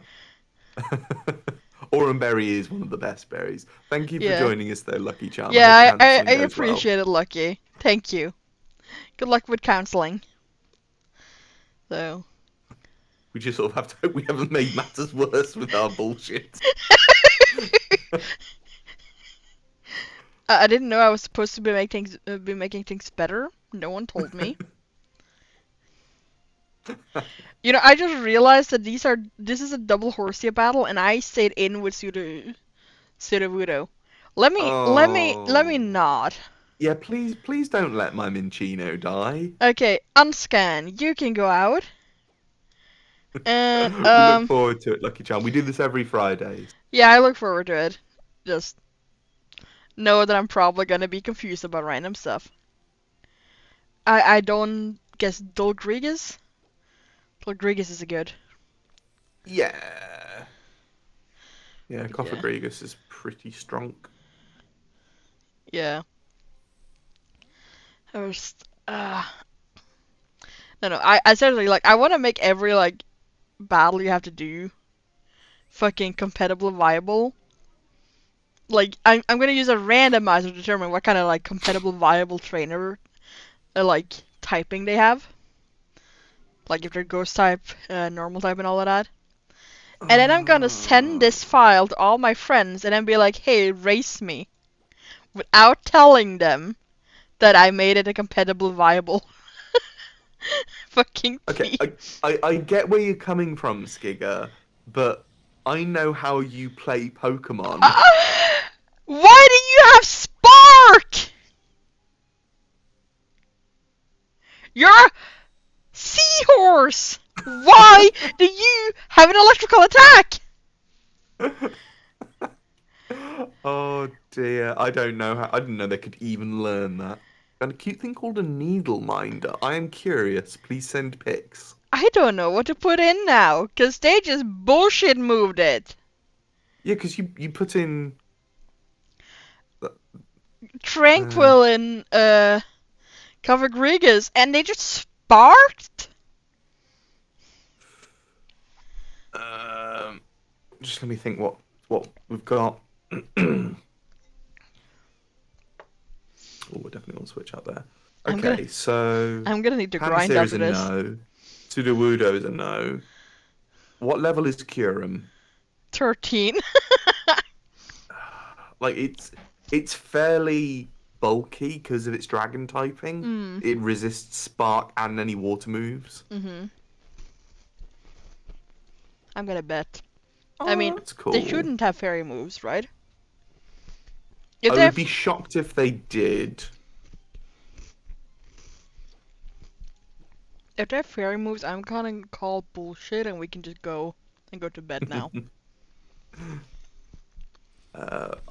Oranberry is one of the best berries. Thank you for Yeah. joining us, though, Lucky Charm. I hope Yeah, I cancelling goes well. appreciate it, Lucky. Thank you. Good luck with counseling. So. We just sort of have to hope we haven't made matters worse with our bullshit. I didn't know I was supposed to be making things better. No one told me. You know, I just realized that this is a double Horsia battle, and I stayed in with Sudowoodo. Let me Oh. not. Yeah, please don't let my Minchino die. Okay, unscan. You can go out, and We look forward to it, Lucky Charm. We do this every Fridays. yeah, I look forward to it. Just know that I'm probably gonna be confused about random stuff. I don't guess Dolgrigas. Dolgrigas is a good. Yeah. Yeah, But yeah, Cofagrigus is pretty strong. yeah. I was no, I seriously like I want to make every like battle you have to do fucking compatible viable. Like I'm gonna use a randomizer to determine what kind of like compatible viable trainer like typing they have. Like if they're ghost type, normal type, and all of that. And then I'm gonna send Uh, this file to all my friends and then be like, hey, race me. Without telling them that I made it a compatible viable fucking okay, team. I get where you're coming from, Skigger, but I know how you play Pokemon. Why do you have Spark? You're a seahorse. Why do you have an electrical attack? Oh dear, I don't know how. I didn't know they could even learn that. And a cute thing called a needle minder. I am curious. Please send pics. I don't know what to put in now, cause they just bullshit moved it. Yeah, because you put in. Uh, Tranquil and Covagrigas, and they just sparked. um, just let me think what we've got. Oh, we're definitely on switch out there. I'm gonna Okay, so I'm gonna need to grind Pansear is after a this. no. Sudowoodo is a no. What level is Kyurem? 13. Like it's fairly bulky because of its dragon typing. Mm. It resists spark and any water moves. Mhm. I'm gonna bet. I Oh, mean, that's they cool. shouldn't have fairy moves, right? If I they would be have, shocked if they did. if they have fairy moves, I'm gonna call bullshit, and we can just go to bed now.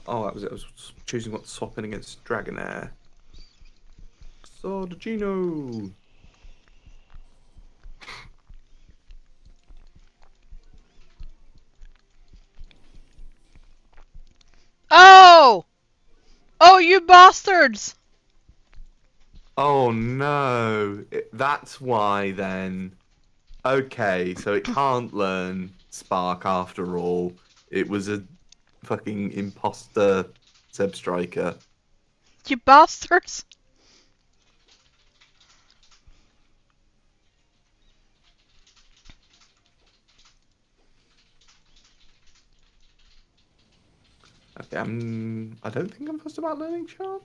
Oh, that was it. I was choosing what to swap in against Dragonair. Sordino. Oh! Oh, you bastards! Oh no. That's why then. Okay, so it can't learn Spark after all. It was a fucking imposter Zeb Striker. You bastards! Okay, I don't think I'm fussed about learning charm.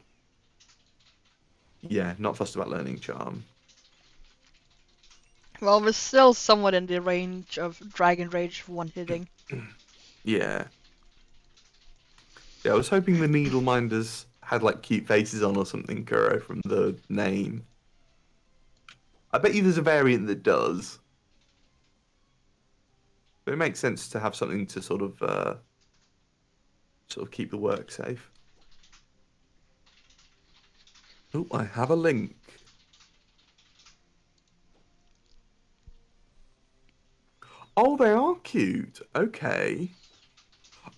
Yeah, not fussed about learning charm. Well, we're still somewhat in the range of Dragon Rage one hitting. Yeah. Yeah, I was hoping the needle minders had like cute faces on or something, Kuro, from the name. I bet you there's a variant that does. But it makes sense to have something to sort of keep the work safe. Oh, I have a link. Oh, they are cute. Okay.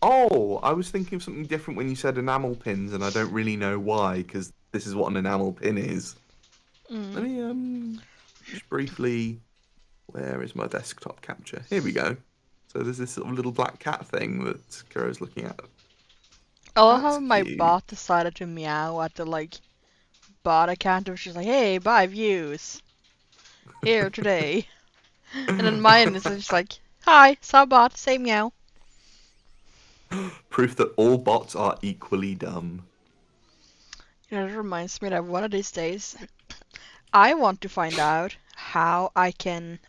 Oh, I was thinking of something different when you said enamel pins, and I don't really know why, because this is what an enamel pin is. Let Mm. me just briefly. Where is my desktop capture? Here we go. So there's this sort of little black cat thing that Kuro's looking at. I love That's how my cute. bot decided to meow at the bot account, which is like, hey, buy views here today. And then mine is just like, hi, sub bot, say meow. Proof that all bots are equally dumb. You know, it reminds me that one of these days I want to find out how I can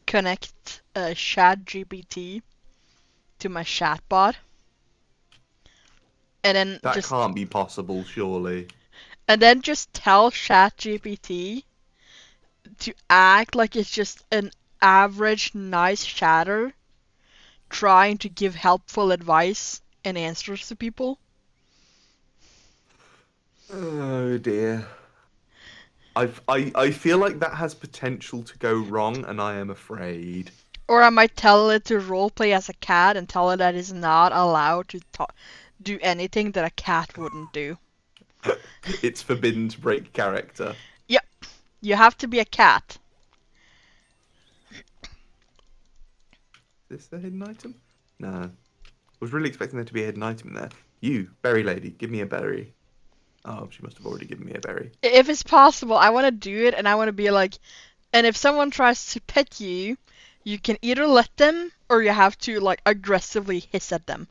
connect ChatGPT to my chatbot, and then That just can't be possible, surely. tell ChatGPT to act like it's just an average nice chatter trying to give helpful advice and answers to people. Oh dear. I feel like that has potential to go wrong, and I am afraid. Or I might tell it to roleplay as a cat and tell it that it's not allowed to do anything that a cat wouldn't do. It's forbidden to break character. Yep, you have to be a cat. Is this a hidden item? No. I was really expecting there to be a hidden item in there. You, berry lady, give me a berry. Oh, she must have already given me a berry. If it's possible, I want to do it and I want to be like, and if someone tries to pet you, you can either let them or you have to aggressively hiss at them.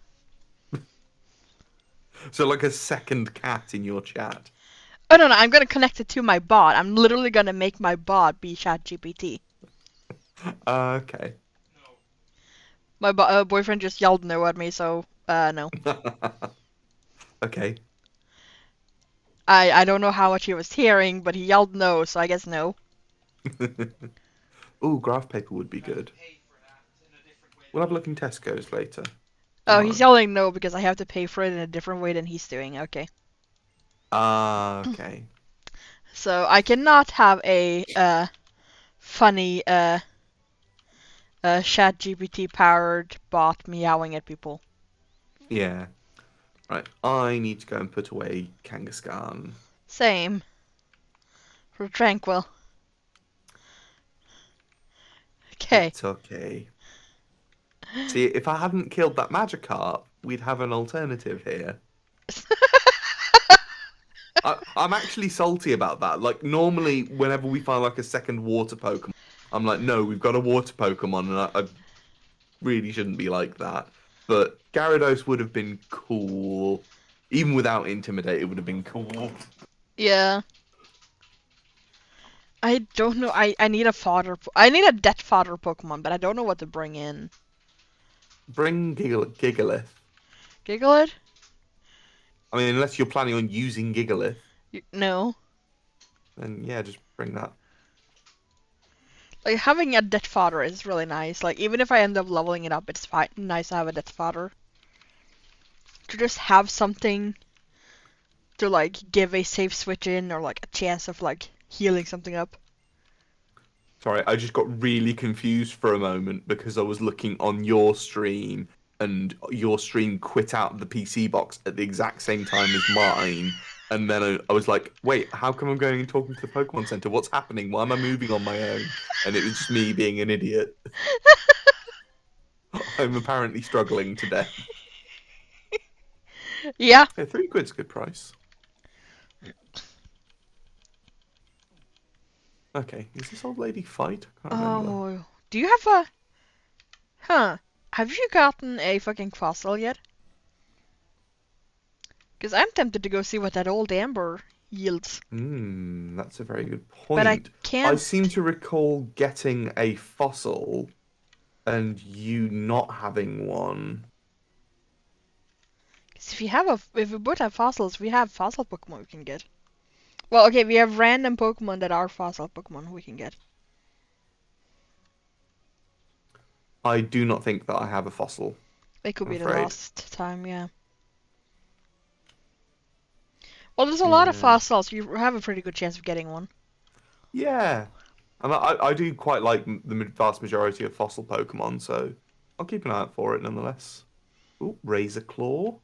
So like a second cat in your chat. Oh no, I'm gonna connect it to my bot. I'm literally gonna make my bot be ChatGPT. Okay. My boyfriend just yelled no at me, so no. Okay. I don't know how much he was hearing, but he yelled no, so I guess no. Ooh, graph paper would be good. We'll have a look in Tesco's later. Oh, he's Tomorrow. yelling no because I have to pay for it in a different way than he's doing. Okay. Ah, okay. So I cannot have a funny ChatGPT powered bot meowing at people. Yeah. Right. I need to go and put away Kangaskhan. Same. For Tranquil. Okay. It's okay. See, if I hadn't killed that Magikarp, we'd have an alternative here. I'm actually salty about that. Like, normally, whenever we find like a second water Pokemon, I'm like, no, we've got a water Pokemon, and I really shouldn't be like that. But Gyarados would have been cool. Even without Intimidate, it would have been cool. Yeah. I don't know. I need a fodder. I need a death fodder Pokemon, but I don't know what to bring in. Bring Gigalith. Gigalith? I mean, unless you're planning on using Gigalith, No. then yeah, just bring that. Like having a death fodder is really nice. Like even if I end up leveling it up, it's fine. Nice to have a death fodder. To just have something to give a safe switch in or a chance of healing something up. Sorry, I just got really confused for a moment because I was looking on your stream and your stream quit out the PC box at the exact same time as mine. And then I was like, wait, how come I'm going and talking to the Pokemon Center? What's happening? Why am I moving on my own? And it was just me being an idiot. I'm apparently struggling to death. Yeah. Yeah, £3's a good price. Okay, is this old lady fight? I can't remember. Oh, do you have a? Huh? Have you gotten a fucking fossil yet? Because I'm tempted to go see what that old amber yields. That's a very good But I point. I can't. seem to recall getting a fossil and you not having one. Because if we both have fossils, we have fossil Pokemon we can get. Well, okay, we have random Pokemon that are fossil Pokemon we can get. I do not think that I have a fossil, It could I'm be the afraid. last time, yeah. Well, there's a lot of Yeah. fossils. You have a pretty good chance of getting one. Yeah. And I do quite like the vast majority of fossil Pokemon, so I'll keep an eye out for it nonetheless. Oh, Razor Claw.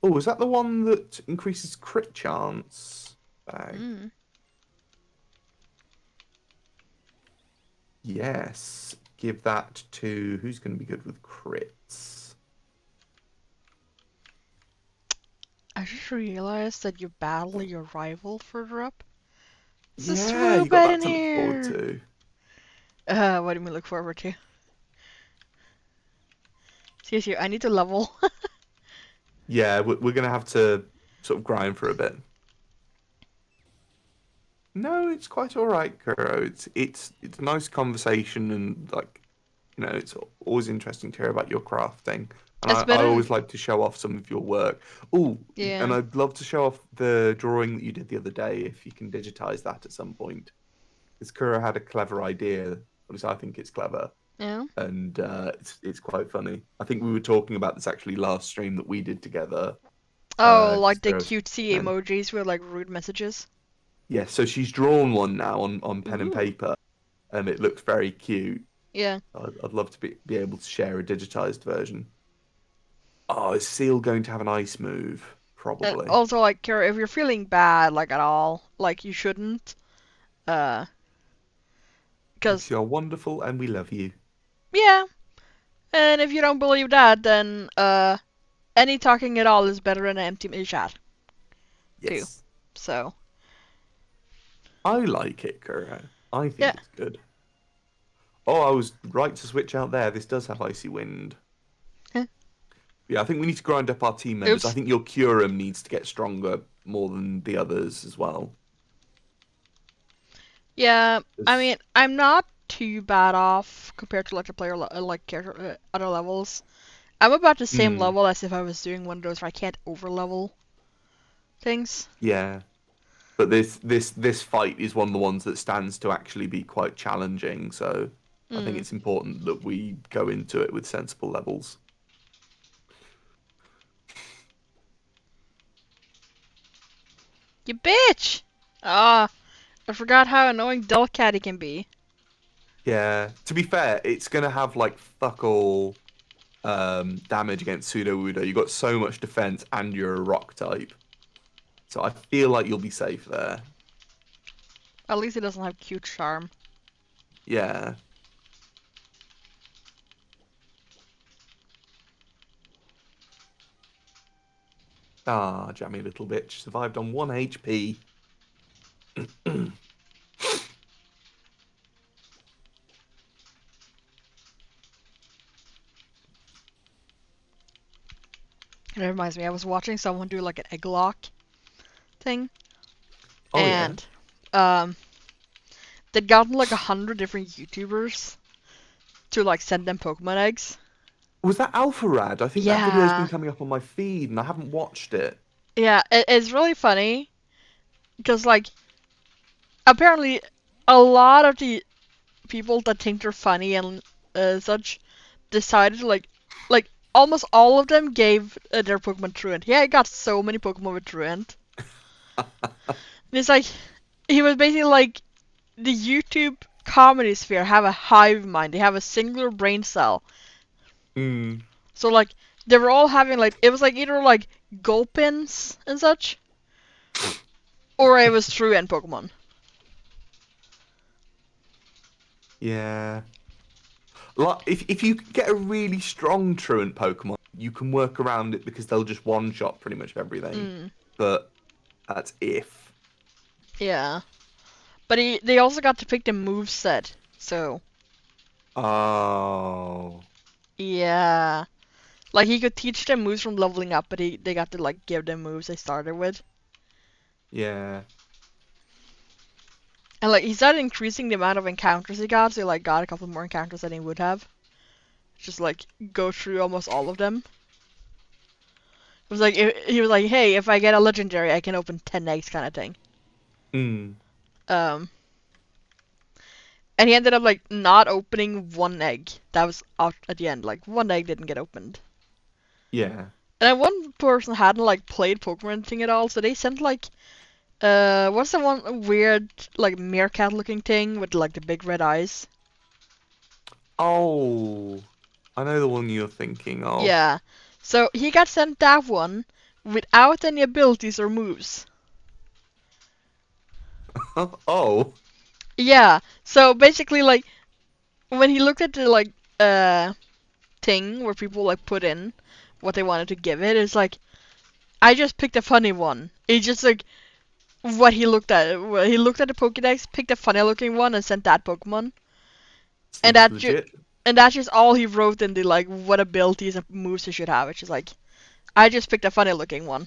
Oh, is that the one that increases crit chance? Bag. Mm. Yes. Give that to who's going to be good with crits? I just realized that you battle your rival further up. There's a Yeah, you got Swoobat that in to look forward here! to. What do we look forward to? Seriously, I need to level. Yeah, we're going to have to sort of grind for a bit. No, it's quite all right, Kuro. It's a nice conversation and like it's always interesting to hear about your crafting. And It's I better. always like to show off some of your work. Oh, and Yeah. I'd love to show off the drawing that you did the other day if you can digitize that at some point. Because Kuro had a clever idea. At least I think it's clever, Yeah. and it's quite funny. I think we were talking about this actually last stream that we did together. Oh, Because like the Kuro cutesy meant emojis with like rude messages. yeah. So she's drawn one now on pen and Ooh. paper, and it looks very cute. Yeah. I'd love to be able to share a digitized version. Oh, is Seal going to have an ice move? And Probably. also, like, Kara, if you're feeling bad, like at all, like you shouldn't. Uh, Because cause you're wonderful and we love you. yeah. And if you don't believe that, then any talking at all is better than an empty chat too. Yes. So I like it, Kuro. I yeah. think it's good. Oh, I was right to switch out there. This does have Icy Wind. Yeah, I think we need to grind up our team members. I Oops. think your Curum needs to get stronger more than the others as well. Yeah. I 'Cause- mean, I'm not too bad off compared to like the player like character other levels. I'm about the same Hmm, level as if I was doing one of those where I can't over level things. yeah. But this fight is one of the ones that stands to actually be quite challenging. So I think Mm. it's important that we go into it with sensible levels. You bitch! Ah, I forgot how annoying Delcatty can be. Yeah. To be fair, it's gonna have like fuck all damage against Sudowoodo. You got so much defense and you're a rock type. So I feel like you'll be safe there. At least it doesn't have cute charm. Yeah. Ah, jammy little bitch. Survived on 1 HP. It reminds me, I was watching someone do like an egg lock thing, Oh yeah. and um, they'd gotten like 100 different YouTubers to like send them Pokemon eggs. Was that Alpha Rad? I think that video's been Yeah, coming up on my feed and I haven't watched it. yeah, it's really funny because like apparently a lot of the people that think they're funny and such decided like almost all of them gave their Pokemon Truant. Yeah, I got so many Pokemon with Truant. And it's like he was basically like the YouTube comedy sphere have a hive mind. They have a singular brain cell. Hmm. So like they were all having like it was like either like Gulpins and such, or it was Truant Pokemon. Yeah. Like, if you get a really strong truant Pokemon, you can work around it because they'll just one shot pretty much everything. Mm, But that's if. yeah, but they also got to pick the move set. So Oh. yeah. Like he could teach them moves from leveling up, but they got to like give them moves they started with. Yeah. And like he started increasing the amount of encounters he got, so he like got a couple more encounters than he would have. Just like go through almost all of them. It was like he was like, hey, if I get a legendary, I can open 10 eggs, kind of thing. Hmm. Um, and he ended up like not opening one egg. That was out at the end. Like one egg didn't get opened. Yeah. And then one person hadn't like played Pokemon thing at all, so they sent like what's the one weird like meerkat looking thing with like the big red eyes? Oh, I know the one you're thinking of. Yeah. So he got sent that one without any abilities or moves. Oh. Yeah. So basically like when he looked at the like thing where people like put in what they wanted to give it, it's like I just picked a funny one. It's just like what he looked at. He looked at the Pokédex, picked a funny looking one, and sent that Pokemon. And Seems legit. that's just all he wrote in the like what abilities and moves he should have. It's just like I just picked a funny looking one.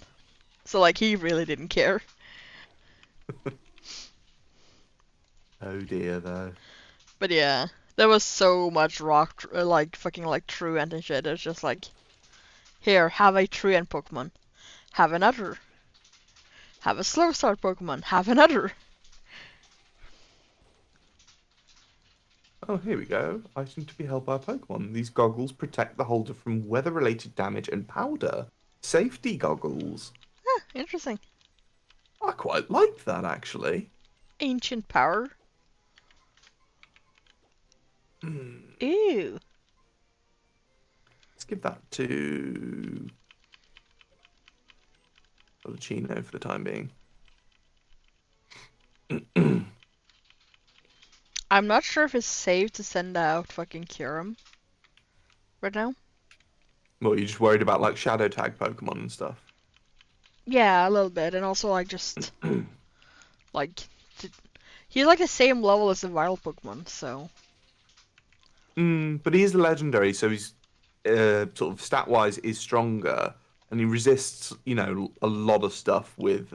So like he really didn't care. Oh dear, though. But yeah, there was so much rock like fucking like truant and shit. It's just like here, have a truant Pokemon, have another, have a slow start Pokemon, have another. Oh, here we go. I seem to be held by a Pokemon. These goggles protect the holder from weather-related damage and powder. Safety goggles. Huh, interesting. I quite like that, actually. Ancient power. Hmm. Ew. Let's give that to Chino for the time being. I'm not sure if it's safe to send out fucking Kyurem right now. Well, you're just worried about like shadow tag Pokemon and stuff. Yeah, a little bit, and also like just like he's like the same level as the wild Pokemon, so But he is a legendary, so he's sort of stat-wise is stronger, and he resists, a lot of stuff with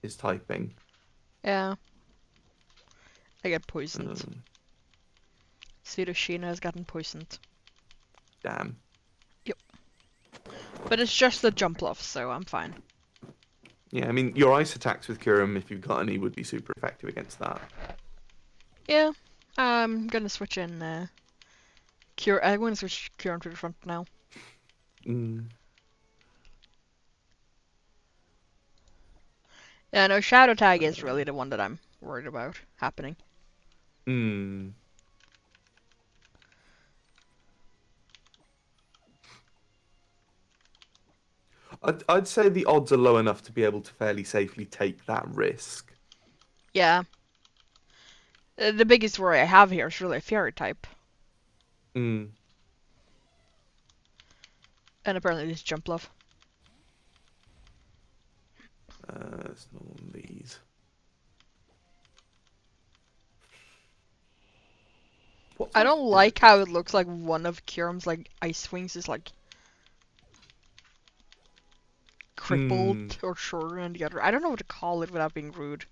his typing. yeah, I get poisoned. Um, Pseudoshina has gotten poisoned. damn. Yep. But it's just the jump off, so I'm fine. Yeah, I mean, your ice attacks with Kyurem, if you've got any, would be super effective against that. Yeah, I'm gonna switch in Cure. I'm gonna switch Kyurem to the front now. Mm. Yeah, no, Shadow Tag is really the one that I'm worried about happening. Mm. I'd say the odds are low enough to be able to fairly safely take that risk. Yeah. The biggest worry I have here is really a Fairy type. Mm. And apparently this Jump Love. It's not one of these. What I sort of don't is like it? how it looks like one of Kyurem's like ice wings is like Mm. crippled or shorter than the other. I don't know what to call it without being rude.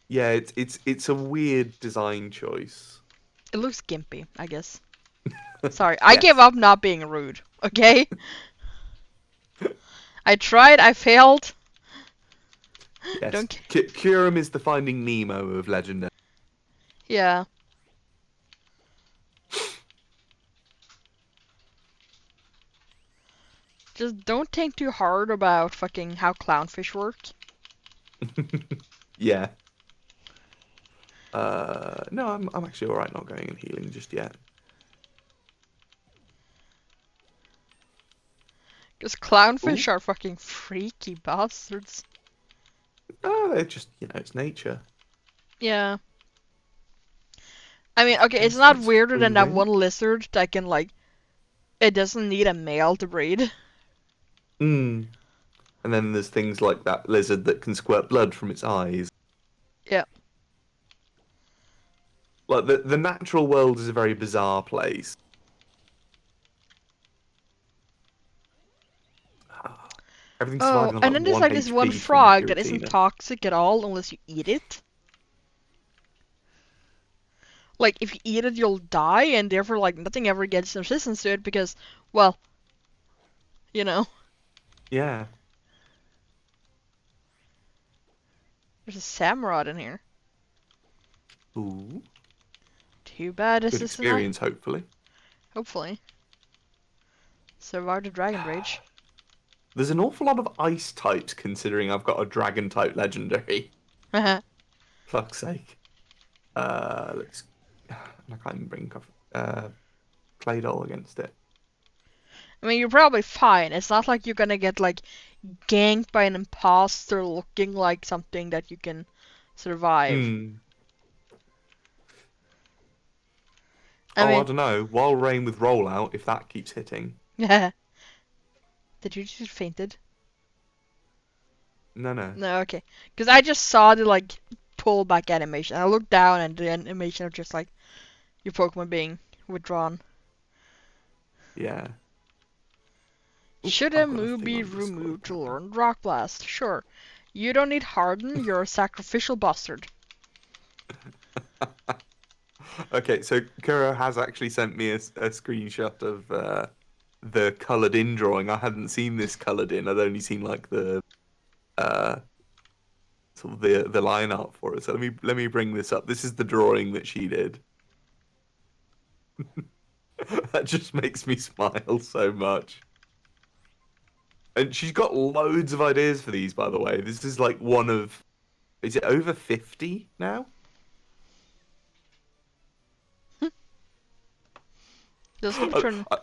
Yeah, it's a weird design choice. It looks gimpy, I guess. Sorry, I gave Yes. up not being rude, okay? I tried, I failed. Yes. Don't. Kyurem is the Finding Nemo of Legend. Yeah. Just don't think too hard about fucking how clownfish work. Yeah. No, I'm actually alright not going and healing just yet. Because Ooh. clownfish are fucking freaky bastards. Oh, they're just, it's nature. Yeah. I mean, okay, it's not Instincts weirder than that win. one lizard that can, like, it doesn't need a male to breed. Mm. And then there's things like that lizard that can squirt blood from its eyes. Yeah. Like the natural world is a very bizarre place. Everything's Oh, surviving on and like then there's 1 like this one HP from frog that isn't Giratina. toxic at all unless you eat it. Like, if you eat it, you'll die, and therefore, like, nothing ever gets resistance to it because, well, you know, Yeah. there's a Samurott in here. Ooh. Too bad this Good is not. experience, hopefully. Hopefully. Survive the Dragon Rage. There's an awful lot of ice types considering I've got a dragon type legendary. I Fuck's sake. Let's. I can't even bring Claydol against it. mean, you're probably fine. It's not like you're gonna get, like, ganked by an imposter looking like something that you can survive. Hmm. I Oh, I mean, don't know. While Rain with rollout, if that keeps hitting. did you just fainted? No, no. No, okay. Because I just saw the, like, pullback animation. I looked down and the animation of just, like, your Pokemon being withdrawn. Yeah. Ooh, Should a I've got a move thing be on Discord removed to apparently. learn Rock Blast? Sure. You don't need Harden, you're a sacrificial bastard. Okay, so Kuro has actually sent me a screenshot of the coloured in drawing. I hadn't seen this coloured in. I'd only seen like the uh, sort of the line art for it. So let me bring this up. This is the drawing that she did. That just makes me smile so much. And she's got loads of ideas for these, by the way. This is like one of, is it over 50 now? Just gonna I, turn. I,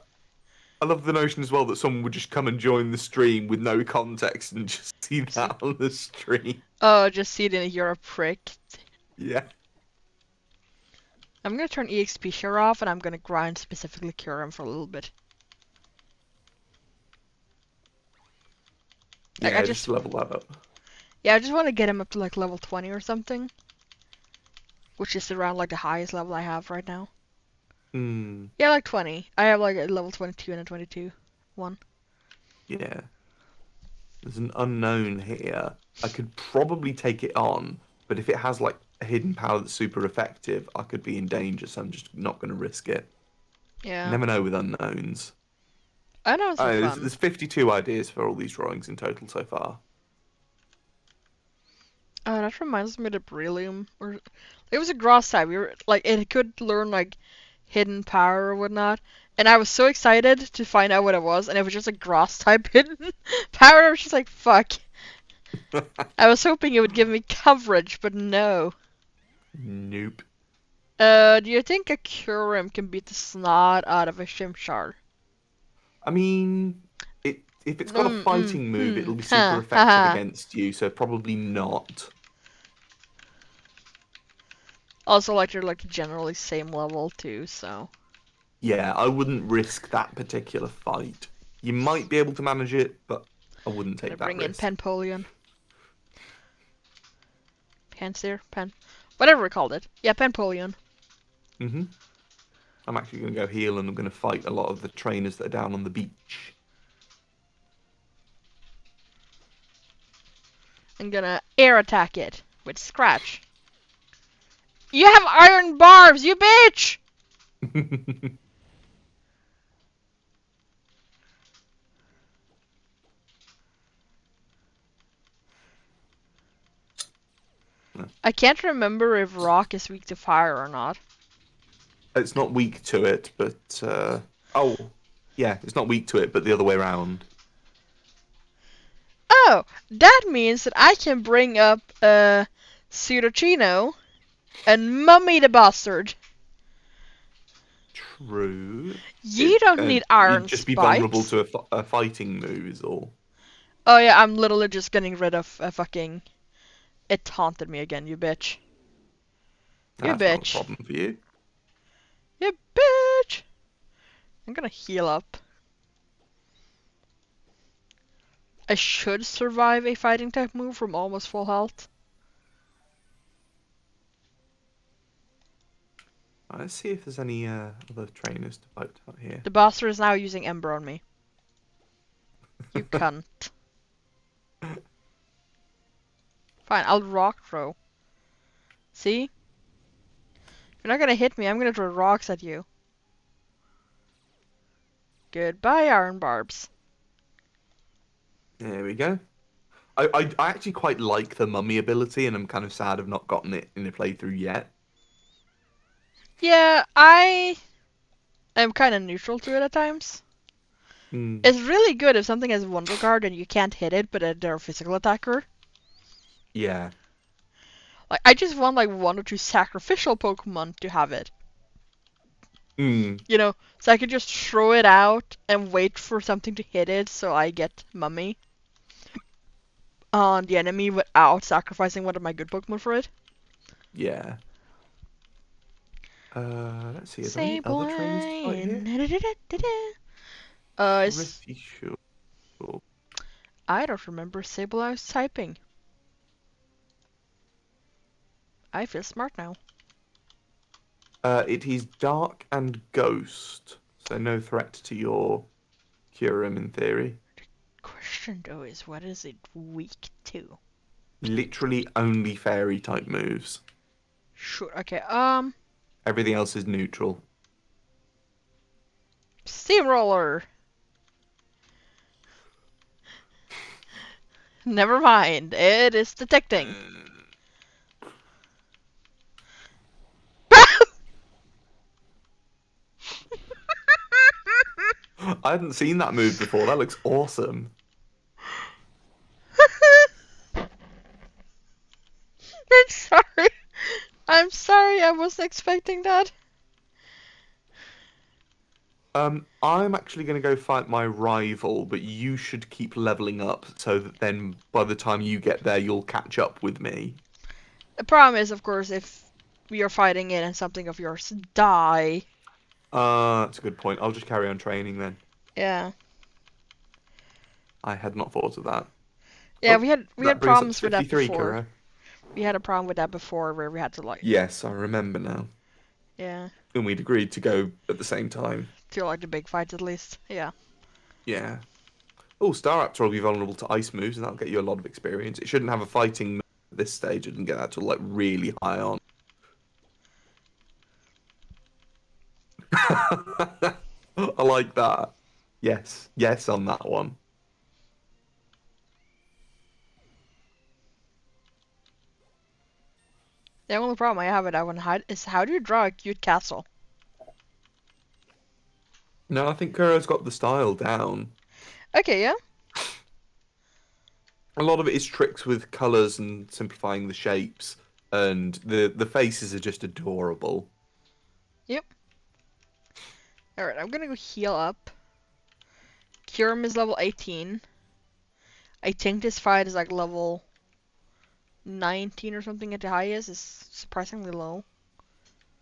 I love the notion as well that someone would just come and join the stream with no context and just see See. that on the stream. Oh, just see it in you're a prick. Yeah. I'm gonna turn EXP share off and I'm gonna grind specifically Kyurem for a little bit. Like, I Yeah, just just. level that up. Yeah, I just want to get him up to like level 20 or something. Which is around like the highest level I have right now. Hmm. Yeah, like 20. I have like a level 22 and a 22 one. Yeah. There's an unknown here. I could probably take it on, but if it has like a hidden power that's super effective, I could be in danger, so I'm just not going to risk it. Yeah. Never know with unknowns. I know it's for fun. There's 52 ideas for all these drawings in total so far. Oh, that reminds me of the Brillium. Or it was a grass type. We were like it could learn like hidden power or whatnot. And I was so excited to find out what it was, and it was just a grass type hidden power. I was just like, fuck. I was hoping it would give me coverage, but no. Nope. Do you think a Kyurem can beat the snot out of a Shimshar? I mean, if it's got a fighting move, it'll be super Ha, effective haha. against you, so probably not. Also, like, they're like generally same level too, so. Yeah, I wouldn't risk that particular fight. You might be able to manage it, but I wouldn't Gonna take that bring in risk. Penpolion. Panseer? Whatever we called it. Yeah, Penpolion. hmm I'm actually going to go heal and I'm going to fight a lot of the trainers that are down on the beach. I'm gonna air attack it with Scratch. You have iron barbs, you bitch! I can't remember if rock is weak to fire or not. It's not weak to it, but oh, yeah, it's not weak to it, but the other way around. Oh, that means that I can bring up Pseudochino and mummy the bastard. True. You don't need iron You'd just be vulnerable spikes. to a fighting move, is all. Oh yeah, I'm literally just getting rid of a fucking. It taunted me again, you bitch. You That's not a bitch. problem for you. You bitch. I'm gonna heal up. I should survive a fighting type move from almost full health. Let's see if there's any other trainers to fight out here. The bastard is now using Ember on me. You cunt. Fine, I'll rock throw. See? If you're not gonna hit me, I'm gonna throw rocks at you. Goodbye, iron barbs. There we go. I actually quite like the mummy ability, and I'm kind of sad I've not gotten it in a playthrough yet. Yeah, I am kind of neutral to it at times. Mm, It's really good if something has Wonder Guard and you can't hit it, but they're a physical attacker. yeah. Like, I just want like one or two sacrificial Pokemon to have it. Mm, You know, so I can just throw it out and wait for something to hit it so I get Mummy on the enemy without sacrificing one of my good Pokemon for it. yeah. Let's see. Are there any other trainers to fight here? Sableye. It's, Pretty sure. I don't remember Sableye's typing. I feel smart now. It is dark and ghost, so no threat to your Kyurem in theory. Question though is, what is it weak to? Literally only fairy type moves. Sure. Okay. Everything else is neutral. Steamroller. Never mind. It is detecting. I hadn't seen that move before. That looks awesome. I'm sorry. I'm sorry. I wasn't expecting that. I'm actually going to go fight my rival, but you should keep leveling up so that then by the time you get there, you'll catch up with me. The problem is, of course, if we are fighting it and something of yours die. That's a good point. I'll just carry on training then. Yeah. I had not thought of that. Yeah, Oh, we had that brings up to problems with that 53, before. Kuro. We had a problem with that before where we had to like, Yes, I remember now. yeah, And we'd agreed to go at the same time. to like the big fights at least. Yeah. Yeah. Oh, Staraptor will be vulnerable to ice moves, and that'll get you a lot of experience. It shouldn't have a fighting move at this stage. It didn't get that till like really high on. I like that. Yes, yes on that one. The only problem I have with that one is how do you draw a cute castle? No, I think Kuro's got the style down. Okay, yeah. A lot of it is tricks with colours and simplifying the shapes, and the faces are just adorable. Yep. Alright, I'm gonna go heal up. Kyurem is level 18. I think this fight is like level 19 or something at the highest. It's surprisingly low.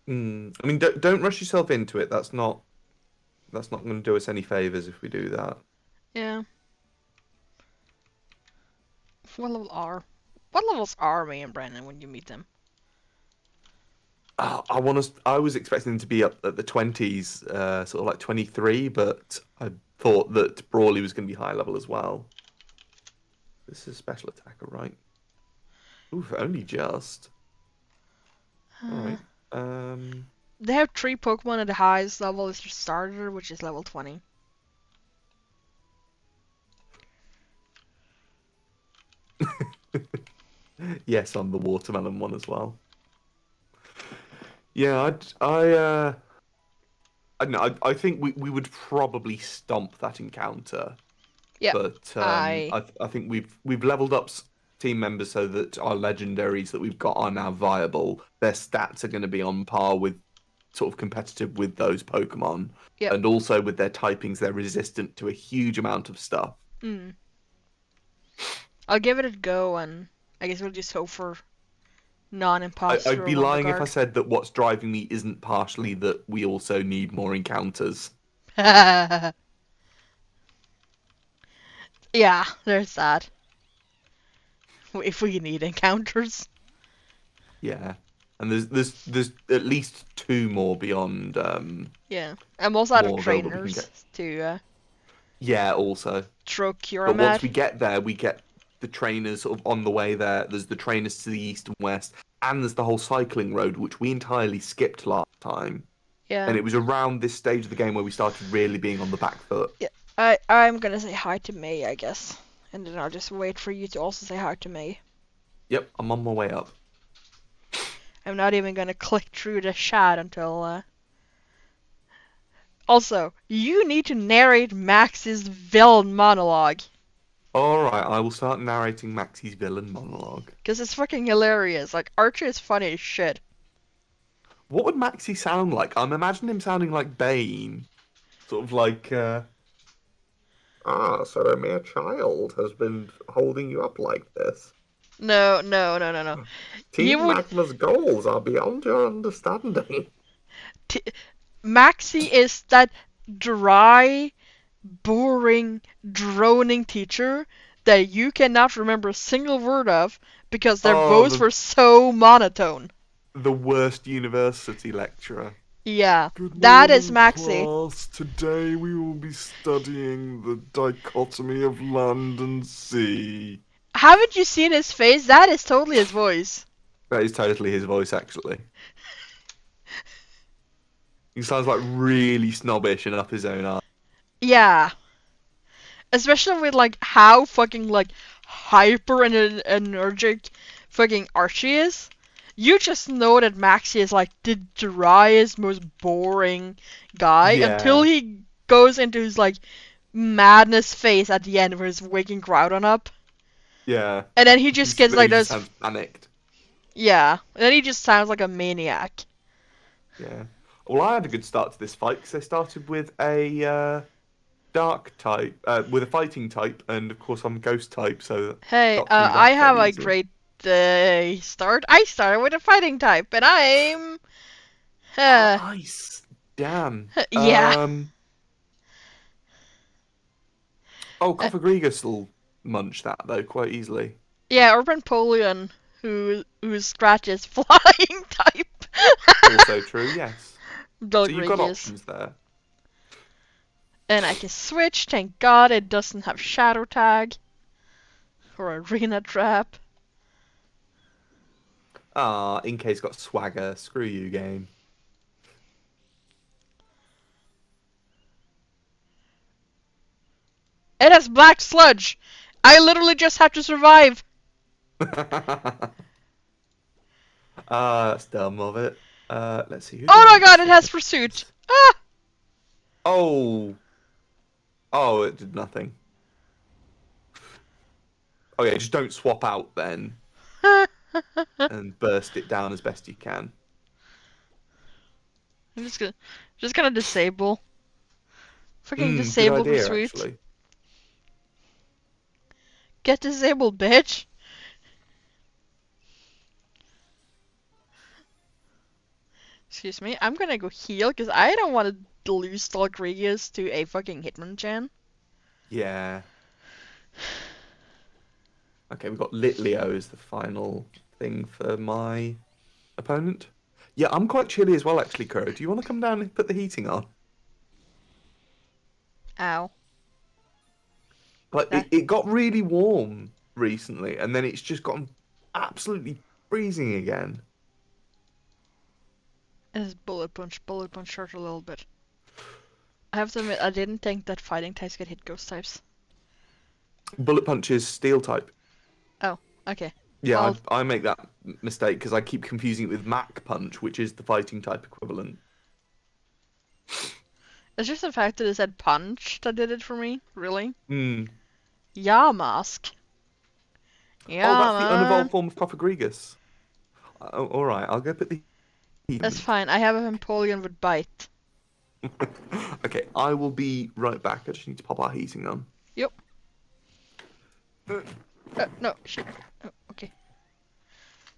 I mean, don't rush yourself into it. That's not going to do us any favors if we do that. Yeah. What level are? What levels are me and Brandon when you meet them? I was expecting them to be up at the 20s, sort of like 23, but I thought that Brawley was going to be high level as well. This is a special attacker, right? Oof, only just. All right. They have 3 Pokemon at the highest level is your starter, which is level 20. Yes, on the watermelon one as well. Yeah, I don't know. I think we would probably stomp that encounter, Yep. but I think we've leveled up team members so that our legendaries that we've got are now viable. Their stats are going to be on par with sort of competitive with those Pokemon, Yep. and also with their typings, they're resistant to a huge amount of stuff. I'll give it a go, and I guess we'll just hope for non-imposter I'd or be Wonder lying if I Guard. said that what's driving me isn't partially that we also need more encounters. Yeah, there's that. If we need encounters. Yeah, and there's at least 2 more beyond Yeah. I'm also out of Morville that we can trainers get. to Yeah, also. throw But Kyurem once at. we get there, we get the trainers sort of on the way there. There's the trainers to the east and west, and there's the whole cycling road, which we entirely skipped last time. And Yeah. it was around this stage of the game where we started really being on the back foot. Yeah. I'm gonna say hi to May, I guess. And then I'll just wait for you to also say hi to May. Yep, I'm on my way up. I'm not even gonna click through the chat until. Also, you need to narrate Max's villain monologue. Alright, I will start narrating Maxie's villain monologue. Because it's fucking hilarious. Like, Archer is funny as shit. What would Maxie sound like? I'm imagining him sounding like Bane. Sort of like, so a mere child has been holding you up like this. No, no, no, no, no. He Team would. Magma's goals are beyond your understanding. T- Maxie is that dry, boring, droning teacher that you cannot remember a single word of because their Oh, voices were so monotone. the worst university lecturer. Yeah, Good that is morning, Maxie. class. Today we will be studying the dichotomy of land and sea. Haven't you seen his face? That is totally his voice. That is totally his voice, actually. He sounds like really snobbish and up his own arse. Yeah. Especially with like how fucking like hyper and energetic fucking Archie is. You just know that Maxie is like the driest, most boring guy until Yeah, he goes into his like madness phase at the end where he's waking Groudon up. yeah. And then he just gets Then like he just those. sounds panicked. Yeah. And then he just sounds like a maniac. Yeah. Well, I had a good start to this fight because I started with a dark type, with a fighting type, and of course I'm ghost type, so Hey, got through I that have fairly a easily. great start. I started with a fighting type, and I'm. Oh, Uh, nice. Damn. yeah. Oh, Uh, Cofagrigus will munch that though quite easily. Yeah, Urban Polion, whose scratch is flying type. Also true, yes. So you've got Belgrigius. options there. And I can switch, thank god it doesn't have Shadow Tag. Or Arena Trap. Ah, Inkay's got swagger. Screw you, game. It has Black Sludge! I literally just have to survive! That's dumb of it. Let's see, who do Oh I my want to god, it swap has it Pursuit! with? Ah! Oh, oh, it did nothing. Okay, just don't swap out then, and burst it down as best you can. I'm just gonna disable. Fucking Good disable idea, Pursuit. actually. Get disabled, bitch! Excuse me, I'm gonna go heal because I don't want to lose Stalgrigus to a fucking Hitmonchan. Yeah. Okay, we've got Litleo as the final thing for my opponent. Yeah, I'm quite chilly as well, actually, Kuro. Do you want to come down and put the heating on? Ow. Like, That it got really warm recently, and then it's just gotten absolutely freezing again. is Bullet Punch hurt a little bit. I have to admit, I didn't think that fighting types could hit ghost types. Bullet Punch is steel type. Oh, okay. Yeah, Well, I make that mistake because I keep confusing it with Mach Punch, which is the fighting type equivalent. it's just the fact that it said punch that did it for me. Really? Hmm. Yeah, Mask. Oh, Yeah, that's the unevolved man. form of Cofagrigus. Oh, all right, I'll go put the That's heating. fine. I have a Empoleon with bite. Okay, I will be right back. I just need to pop our heating on. Yep. No, shit. Oh, okay.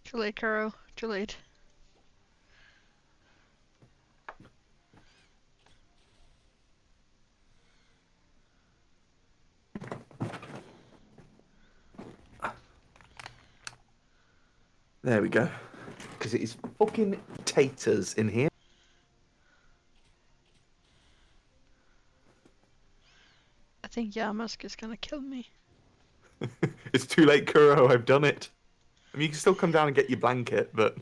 Too late, Kuro. Too late. There we go. Because it is fucking taters in here. I think Yamask is gonna kill me. It's too late, Kuro. I've done it. I mean, you can still come down and get your blanket, but...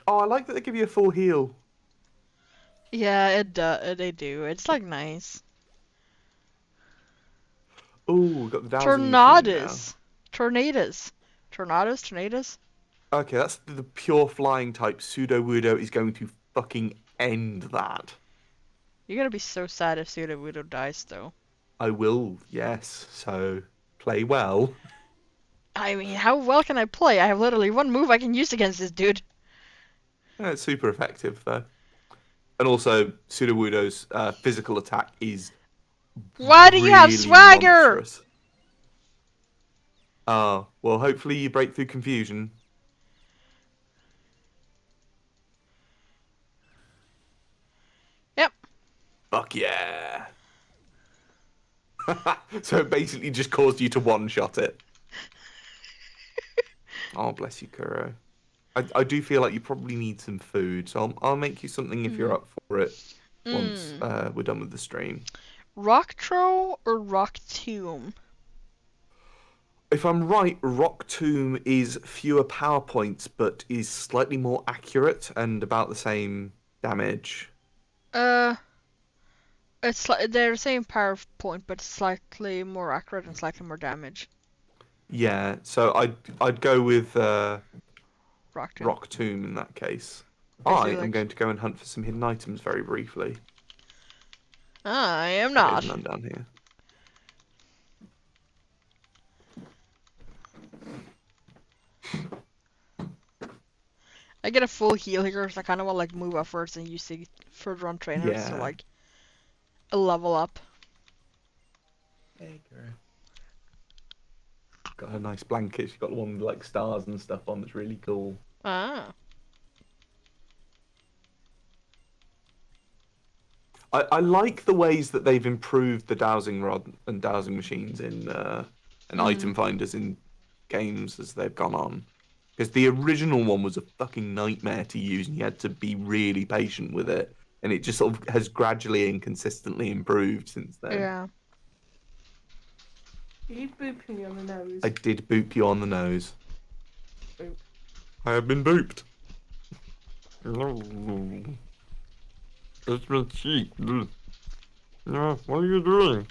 Oh, I like that they give you a full heal. Yeah, they do. It's like nice. Oh, we've got the dowsing machine now. Tornadoes. Tornadoes. Tornadoes? Okay, that's the pure flying type. Pseudo-Wudo is going to fucking end that. You're gonna be so sad if Sudowoodo dies, though. I will, yes. So, play well. I mean, how well can I play? I have literally one move I can use against this dude. It's super effective, though. And also, Sudowoodo's physical attack is Why do you have really swagger? monstrous. Oh, well, hopefully you break through confusion. Yep. Fuck yeah. So it basically just caused you to one-shot it. Oh, bless you, Kuro. I do feel like you probably need some food, so I'll make you something if you're up for it once we're done with the stream. Rock Troll or Rock Tomb? If I'm right, Rock Tomb is fewer power points, but is slightly more accurate and about the same damage. It's like they're the same power point, but slightly more accurate and slightly more damage. Yeah, so I'd go with Rock Tomb. Rock Tomb in that case. I Basically, am like, going to go and hunt for some hidden items very briefly. I am There's not. none down here. I get a full heal here, so I kind of want to like move upwards and use the further on trainers to Yeah. like a level up. Hey, girl. Got a nice blanket. She's got one with like stars and stuff on. That's really cool. Ah. I like the ways that they've improved the dowsing rod and dowsing machines in and item finders in games as they've gone on. Because the original one was a fucking nightmare to use, and you had to be really patient with it. And it just sort of has gradually and consistently improved since then. Yeah. Are you booping me on the nose? I did boop you on the nose. Boop. I have been booped. It's my cheek. No, what are you doing?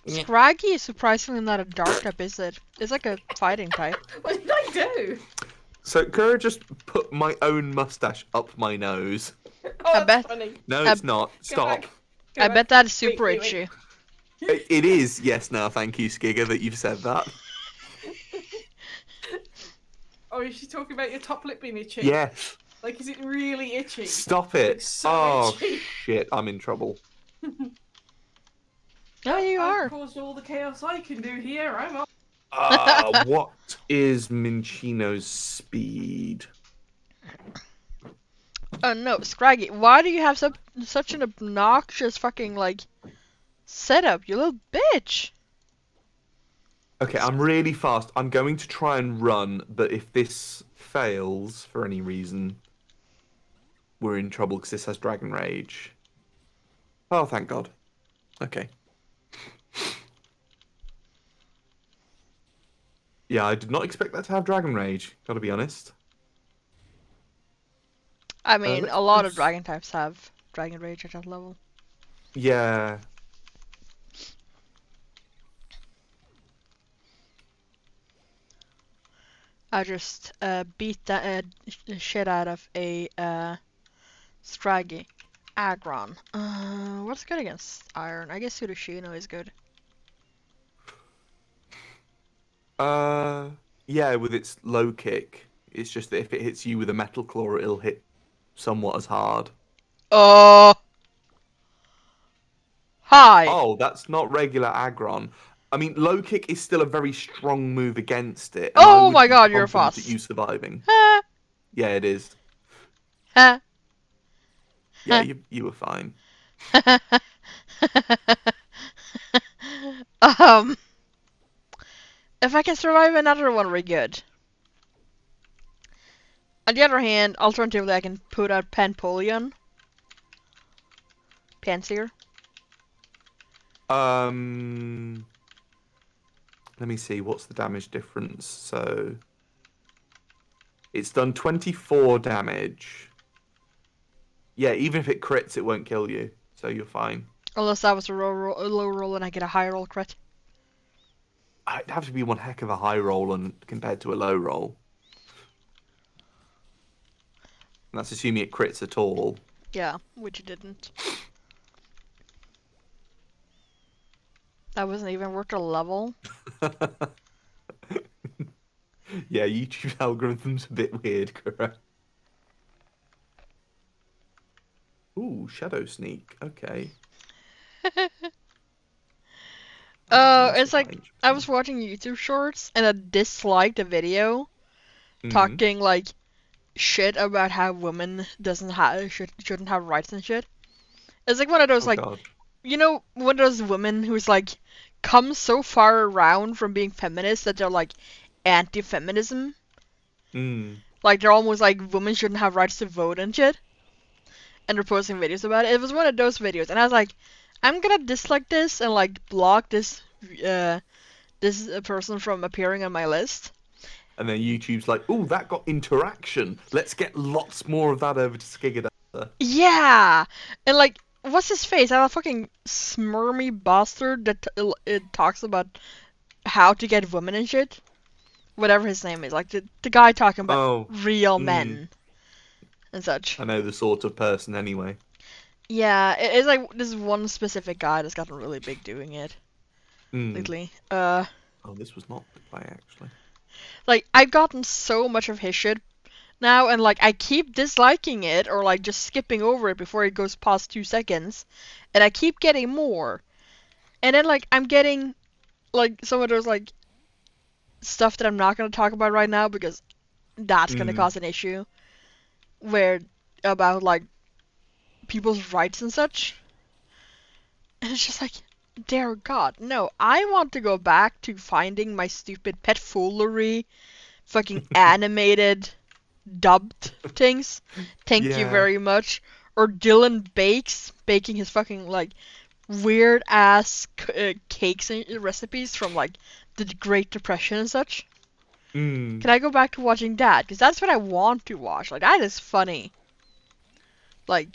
Scraggy is surprisingly not a dark type, is it? It's like a fighting type. What did I do? So Kura just put my own mustache up my nose. Oh, I that's bet- funny. No, I- it's not. Stop. Go I back. bet that is super Wait. itchy. It is. Yes, now thank you, Skigger, that you've said that. Oh, is she talking about your top lip being itchy? Yes. Like, is it really itchy? Stop it. It's so Oh, itchy. shit. I'm in trouble. No, you I've are. caused all the chaos I can do here. I'm up. What is Minchino's speed? Oh no, Scraggy, why do you have such an obnoxious fucking like setup, you little bitch? Okay, I'm really fast. I'm going to try and run, but if this fails for any reason, we're in trouble because this has Dragon Rage. Oh, thank God. Okay. Yeah, I did not expect that to have Dragon Rage, gotta be honest. I mean, let's a lot go of dragon types have Dragon Rage at that level. Yeah. I just beat the shit out of a Scraggy. Aggron. What's good against Iron? I guess Sudoshino is good. Yeah, with its low kick. It's just that if it hits you with a Metal Claw, it'll hit somewhat as hard. Oh! Hi! Oh, that's not regular Aggron. I mean, low kick is still a very strong move against it. And I Oh would my be god, you're a confident fuss. at you surviving. Ha! Yeah, it is. Ha! Yeah, you were fine. If I can survive another one, we're good. On the other hand, alternatively, I can put out Panpolion. Panseer. Let me see. What's the damage difference? So it's done 24 damage. Yeah, even if it crits, it won't kill you, so you're fine. Unless that was a low roll and I get a high roll crit. It'd have to be one heck of a high roll compared to a low roll. And that's assuming it crits at all. Yeah, which it didn't. That wasn't even worth a level. Yeah, YouTube algorithm's a bit weird, correct? Ooh, Shadow Sneak. Okay. It's like I was watching YouTube shorts and I disliked a video talking like shit about how women doesn't have shouldn't have rights and shit. It's like one of those Oh like god. one of those women who's like come so far around from being feminist that they're like anti-feminism. Like they're almost like women shouldn't have rights to vote and shit. And they're posting videos about it. It was one of those videos, and I was like, I'm gonna dislike this and like block this person from appearing on my list. And then YouTube's like, ooh, that got interaction. Let's get lots more of that over to Skigadata. Yeah, and like, what's his face? I'm a fucking smirmy bastard that it talks about how to get women and shit. Whatever his name is, like the guy talking about real men and such. I know the sort of person anyway. Yeah, it's like this one specific guy that's gotten really big doing it lately. Oh, this was not the play actually. Like I've gotten so much of his shit now, and like I keep disliking it or like just skipping over it before it goes past 2 seconds, and I keep getting more. And then like I'm getting like some of those like stuff that I'm not gonna talk about right now because that's gonna cause an issue. Where about like people's rights and such. And it's just like, dear God, no, I want to go back to finding my stupid pet foolery, fucking animated, dubbed things. Thank you very much. Or Dylan baking his fucking like weird ass cakes and recipes from like the Great Depression and such. Can I go back to watching that? Because that's what I want to watch. Like that is funny. Like,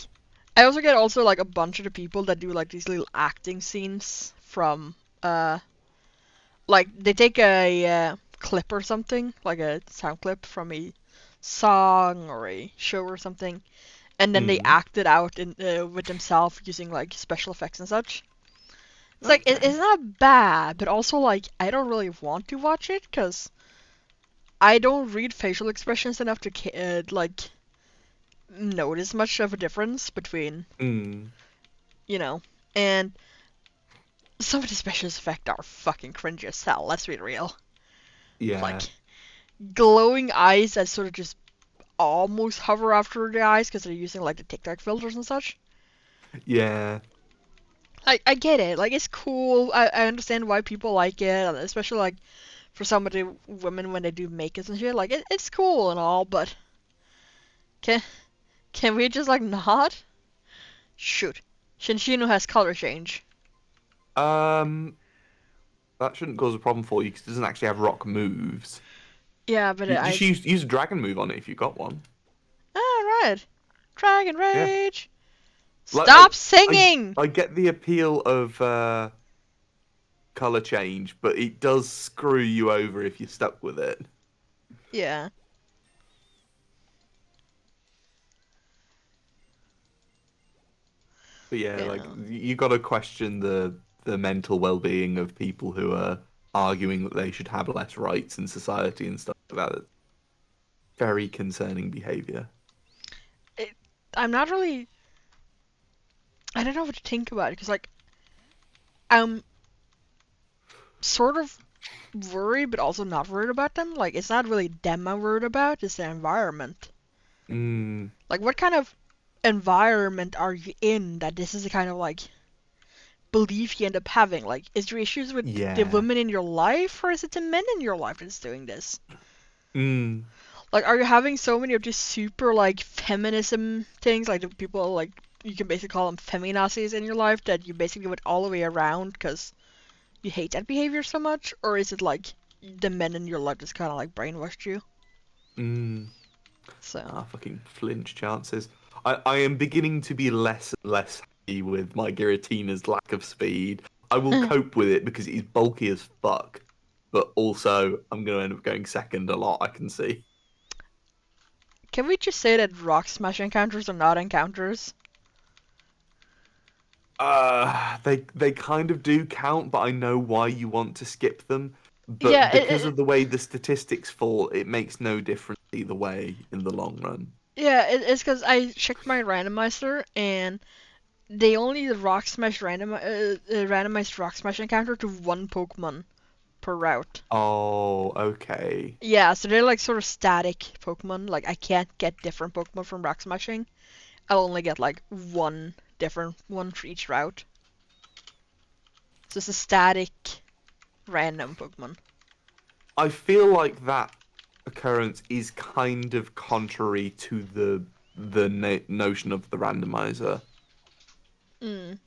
I also get like a bunch of the people that do like these little acting scenes from like they take a clip or something, like a sound clip from a song or a show or something, and then they act it out with themselves using like special effects and such. It's like it's not bad, but also like I don't really want to watch it because I don't read facial expressions enough to like notice much of a difference between and some of the special effects are fucking cringy as hell, let's be real. Yeah. Like glowing eyes that sort of just almost hover after the eyes because they're using like the TikTok filters and such. Yeah. I get it, like it's cool. I understand why people like it, especially like for some of the women when they do makeup and shit. Like it's cool and all, but can we just like not? Shoot. Shinshino has color change. That shouldn't cause a problem for you because it doesn't actually have rock moves. Yeah, but Just use a dragon move on it if you got one. Right. Dragon Rage. Yeah. Stop singing. I get the appeal of color change, but it does screw you over if you're stuck with it. Yeah. But yeah, like you got to question the mental well-being of people who are arguing that they should have less rights in society and stuff like that. Very concerning behavior. I'm not really. I don't know what to think about it because like I'm sort of worried, but also not worried about them. Like it's not really them I'm worried about; it's the environment. Like what kind of environment are you in that this is the kind of like belief you end up having? Like, is there issues with the women in your life, or is it the men in your life that's doing this? Like, are you having so many of these super, like, feminism things? Like, the people, like, you can basically call them feminazis in your life that you basically went all the way around because you hate that behavior so much? Or is it, like, the men in your life just kind of, like, brainwashed you? Mm. So. Ah, fucking flinch chances. I am beginning to be less and less happy with my Giratina's lack of speed. I will cope with it because he's bulky as fuck, but also I'm going to end up going second a lot, I can see. Can we just say that rock smash encounters are not encounters? They kind of do count, but I know why you want to skip them. But Yeah, because of the way the statistics fall, it makes no difference either way in the long run. it's because I checked my randomizer and they only randomized rock smash encounter to one Pokemon per route. Oh, okay. Yeah, so they're like sort of static Pokemon. Like I can't get different Pokemon from rock smashing. I'll only get like one different one for each route. So it's a static random Pokemon. I feel like that occurrence is kind of contrary to the notion of the randomizer. Mm.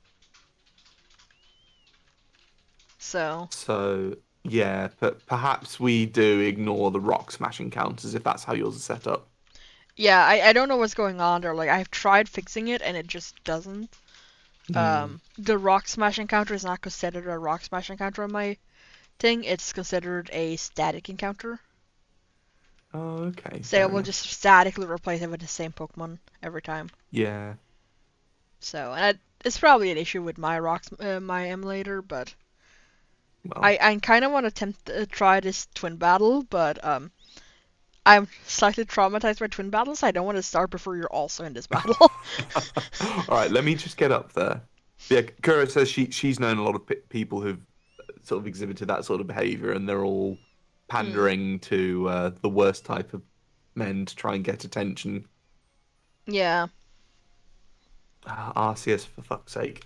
So So yeah, but perhaps we do ignore the rock smash encounters if that's how yours is set up. yeah, I don't know what's going on there. Like I've tried fixing it and it just doesn't. Hmm. The rock smash encounter is not considered a rock smash encounter on my thing. It's considered a static encounter. Oh, okay, So it fair will enough. just statically replace it with the same Pokemon every time. Yeah. So and it's probably an issue with my emulator, but Well, I kind of want to attempt try this twin battle, but I'm slightly traumatized by twin battles. I don't want to start before you're also in this battle. all right. Let me just get up there. Yeah, Kura says she's known a lot of people who've sort of exhibited that sort of behavior, and they're all Mm, pandering to the worst type of men to try and get attention. yeah, Arceus, for fuck's sake.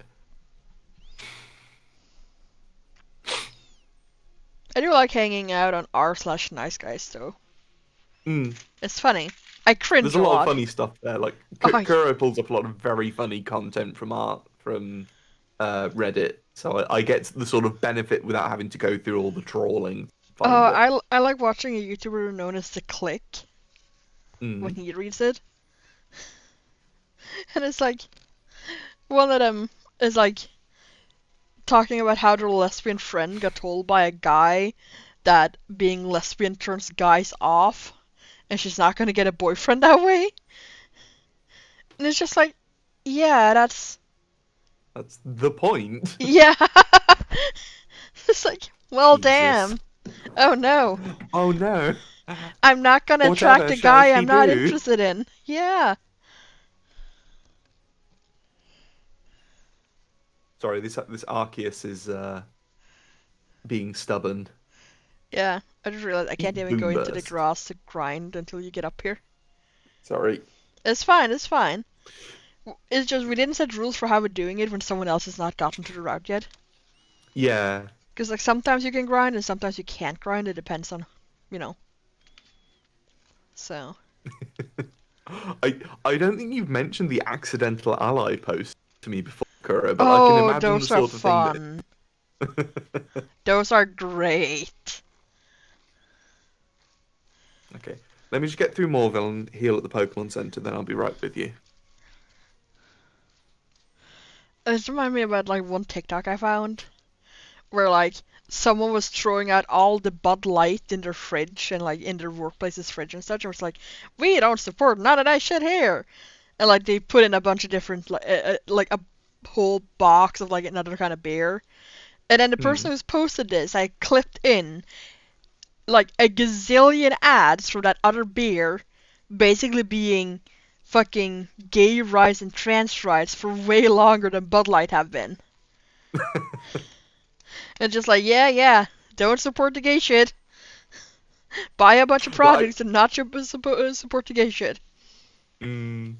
I do like hanging out on r/nice guys though. Mm. It's funny. I There's cringe a a lot of lot. funny stuff there. Like Oh, Kuro pulls up a lot of very funny content from Reddit, so I get the sort of benefit without having to go through all the trawling to find it. I like watching a YouTuber known as the Click when Mm. he reads it, and it's like one of them is like talking about how their lesbian friend got told by a guy that being lesbian turns guys off, and she's not gonna get a boyfriend that way. And it's just like, yeah, That's the point. yeah. It's like, well, Jesus. damn. Oh no, Oh no. I'm not gonna attract Whatever a shall guy she I'm not do? interested in. Yeah. Sorry, this Arceus is being stubborn. Yeah, I just realized I can't Eat even go into the Boomburst. grass to grind until you get up here. Sorry. It's fine, it's fine. It's just we didn't set rules for how we're doing it when someone else has not gotten to the route yet. Yeah. Because like sometimes you can grind and sometimes you can't grind. It depends on, you know. So. I don't think you've mentioned the accidental ally post to me before, Kuro, but I can Oh, imagine the those are sort of thing that. fun. Those are great. Okay, let me just get through Morville and heal at the Pokemon Center, then I'll be right with you. It reminds me about like one TikTok I found where like someone was throwing out all the Bud Light in their fridge and like in their workplace's fridge and such, and was like, "We don't support none of that shit here." And like they put in a bunch of different like a whole box of like another kind of beer. And then the Hmm. person who's posted this, I clipped in like a gazillion ads for that other beer, basically being fucking gay rights and trans rights for way longer than Bud Light have been. And just like, yeah, yeah, don't support the gay shit. Buy a bunch of Well, I. products and not support the gay shit. Mm,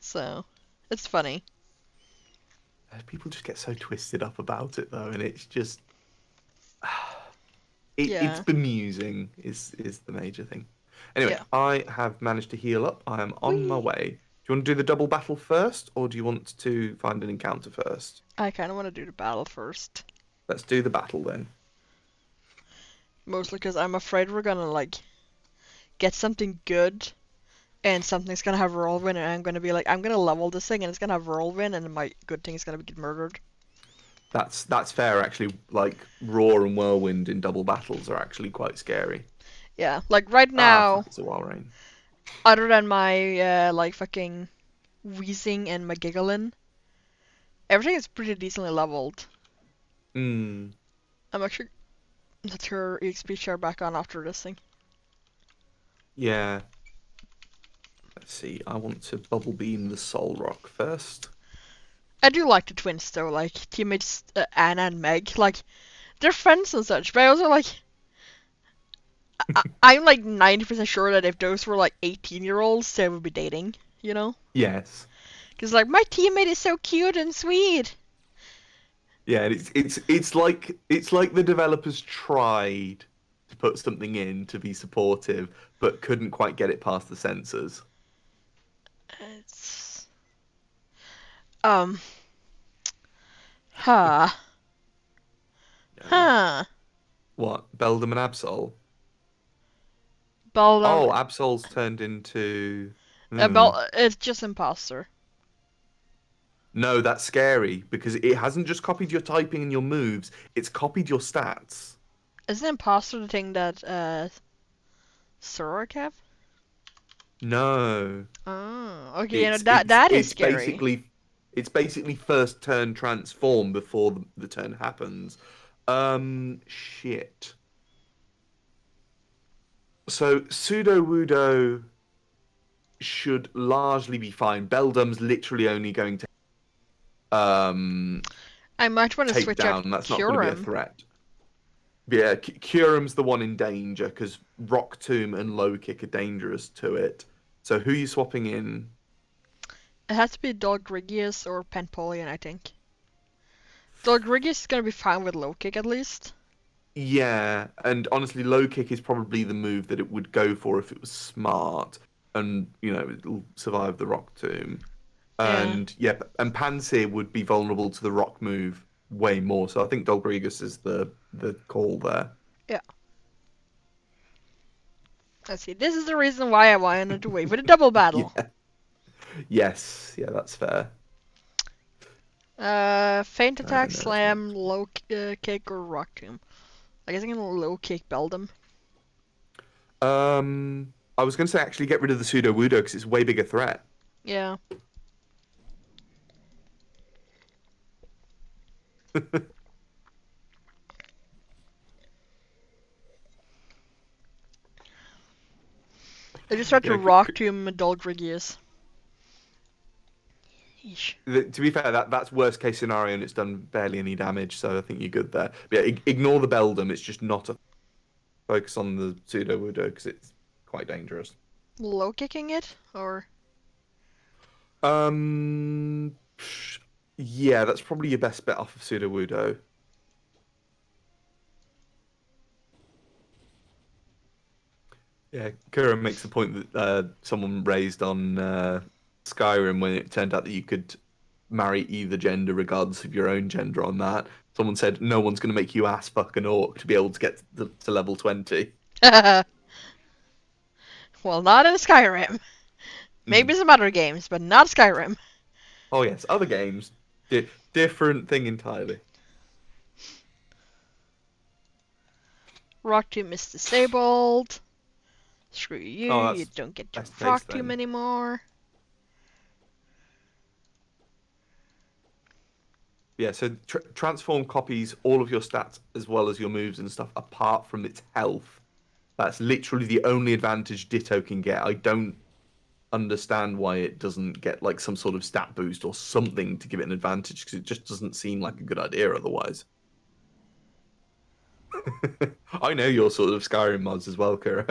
So, it's funny. people just get so twisted up about it though, and it's just. It's Yeah. bemusing is the major thing. Anyway, Yeah. I have managed to heal up. I am on my Whee! way. Do you want to do the double battle first, or do you want to find an encounter first? I kind of want to do the battle first. Let's do the battle then. Mostly because I'm afraid we're gonna, like, get something good, and something's gonna have whirlwind, and I'm gonna be like, I'm gonna level this thing, and it's gonna have whirlwind, and my good thing is gonna get murdered. That's fair actually. Like Roar and Whirlwind in double battles are actually quite scary. Yeah, like right Ah, fuck! now, It's a wild rain. other than my, like, fucking wheezing and my giggling, everything is pretty decently leveled. Hmm. I'm actually gonna turn EXP share back on after this thing. Yeah. Let's see. I want to bubble beam the Soul Rock first. I do like the twins though, like teammates Anna and Meg, like they're friends and such, but I also like I'm like 90% sure that if those were like 18-year-olds, they would be dating, you know? Yes. Because like my teammate is so cute and sweet. Yeah, and it's like the developers tried to put something in to be supportive, but couldn't quite get it past the censors. It's um huh No. huh. What? Beldam and Absol? Baldum, Oh, Absol's turned into. Hmm. It's just imposter. No, that's scary because it hasn't just copied your typing and your moves, it's copied your stats. Isn't imposter the thing that Sorok have? No. Oh, okay, you know It's that it's that is it's scary. basically it's basically first turn transform before the turn happens. Shit. So pseudo Wudo should largely be fine. Beldum's literally only going to um I might want to take switch out down. That's not going to be a Curum. threat. Yeah, Curum's the one in danger because Rock Tomb and Low Kick are dangerous to it. So who are you swapping in? It has to be Dolgrigius or Penpolian, I think. Dolgrigius is gonna be fine with low kick at least. Yeah, and honestly, Low Kick is probably the move that it would go for if it was smart, and it'll survive the Rock Tomb. Yeah. And yeah, and Pansy would be vulnerable to the Rock move way more. So I think Dolgrigus is the call there. Yeah. Let's see. This is the reason why I wanted to wait for the double battle. Yeah. Yes. Yeah, that's fair. Feint attack, No, it's not. slam, low kick, or rock tomb. I guess I can low kick Beldum. I was going to say actually get rid of the pseudo Wudo because it's a way bigger threat. Yeah. I just tried to Yeah, rock tomb Dolgrigius. Yeesh. to be fair, that's worst case scenario, and it's done barely any damage. So I think you're good there. But yeah, ignore the Beldum. It's just not a focus on the pseudo Wudo because it's quite dangerous. Low kicking it? Or. Um, yeah, that's probably your best bet off of pseudo Wudo. Yeah, Kura makes the point that someone raised on Skyrim when it turned out that you could marry either gender regardless of your own gender on that. Someone said no one's going to make you ass fuck an orc to be able to get to level 20. Well, not in Skyrim. Maybe Mhm. some other games, but not Skyrim. Oh yes, other games, different thing entirely. Rock tomb is disabled. Screw you, Oh, you that's don't get to best case rock tomb then. anymore. Yeah, so transform copies all of your stats as well as your moves and stuff apart from its health. That's literally the only advantage Ditto can get. I don't understand why it doesn't get like some sort of stat boost or something to give it an advantage because it just doesn't seem like a good idea otherwise. I know your sort of Skyrim mods as well, Kuro.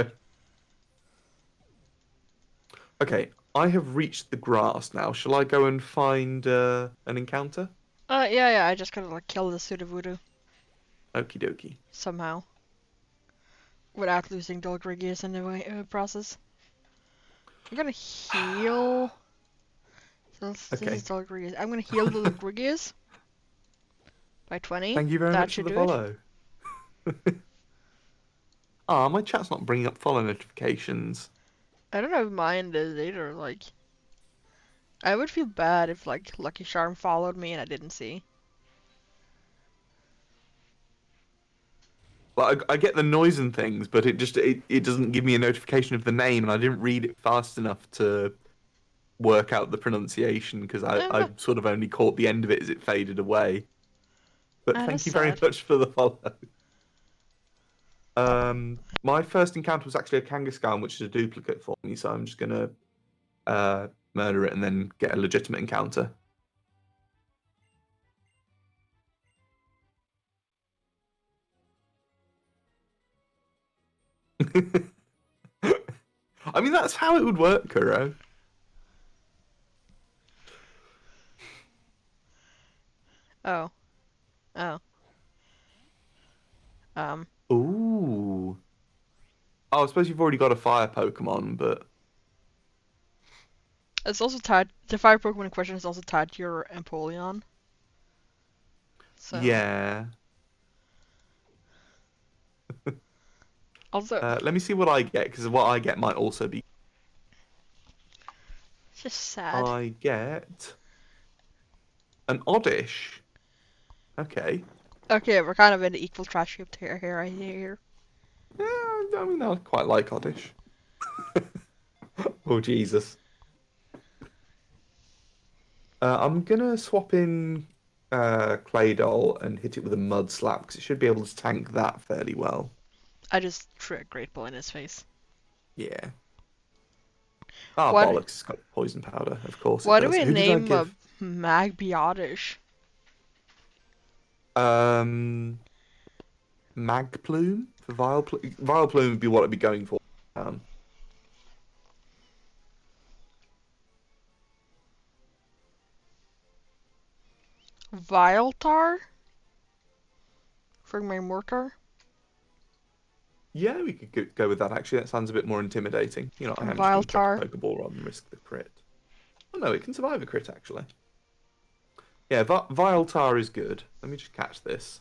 Okay, I have reached the grass now. Shall I go and find an encounter? Yeah, I just gotta like kill the Sudowoodo Okie dokie. somehow. without losing Dolgrigius in the way, process. I'm gonna heal. So this Okay. is Dolgrigius. I'm gonna heal the Dolgrigius by 20. Thank you very That much for should the do it. follow. Ah, my chat's not bringing up follow notifications. I don't know if mine is either. Like, I would feel bad if like Lucky Charm followed me and I didn't see. Well, I get the noise and things, but it doesn't give me a notification of the name, and I didn't read it fast enough to work out the pronunciation because I No, sort of only caught the end of it as it faded away. But that's thank you very sad. much for the follow. My first encounter was actually a Kangaskhan, which is a duplicate for me, so I'm just gonna murder it and then get a legitimate encounter. I mean, that's how it would work, Kuro. Oh. Oh. Um. Ooh. Oh, I suppose you've already got a fire Pokemon, but It's also tied. The fire Pokemon in question is also tied to your Empoleon. So. yeah. Also, Let me see what I get, because what I get might also be. it's just sad. I get an Oddish. Okay. Okay, we're kind of in the equal trash heap here, I hear. Yeah, I mean, I quite like Oddish. Oh, Jesus. I'm gonna swap in Claydol and hit it with a Mud Slap, because it should be able to tank that fairly well. I just threw a great ball in his face. Yeah. Ah, What bollocks, it's got poison powder. Of course it what do does. we Who did I name a give? Magbiotish? Um, Magplume for Vileplume. Vileplume would be what I'd be going for. Viletar? For my mortar? Yeah, we could go with that actually. That sounds a bit more intimidating. You know, I am just going to chuck a Viletar. Pokeball rather than risk the crit. Oh no, it can survive a crit actually. Yeah, Viletar is good. Let me just catch this.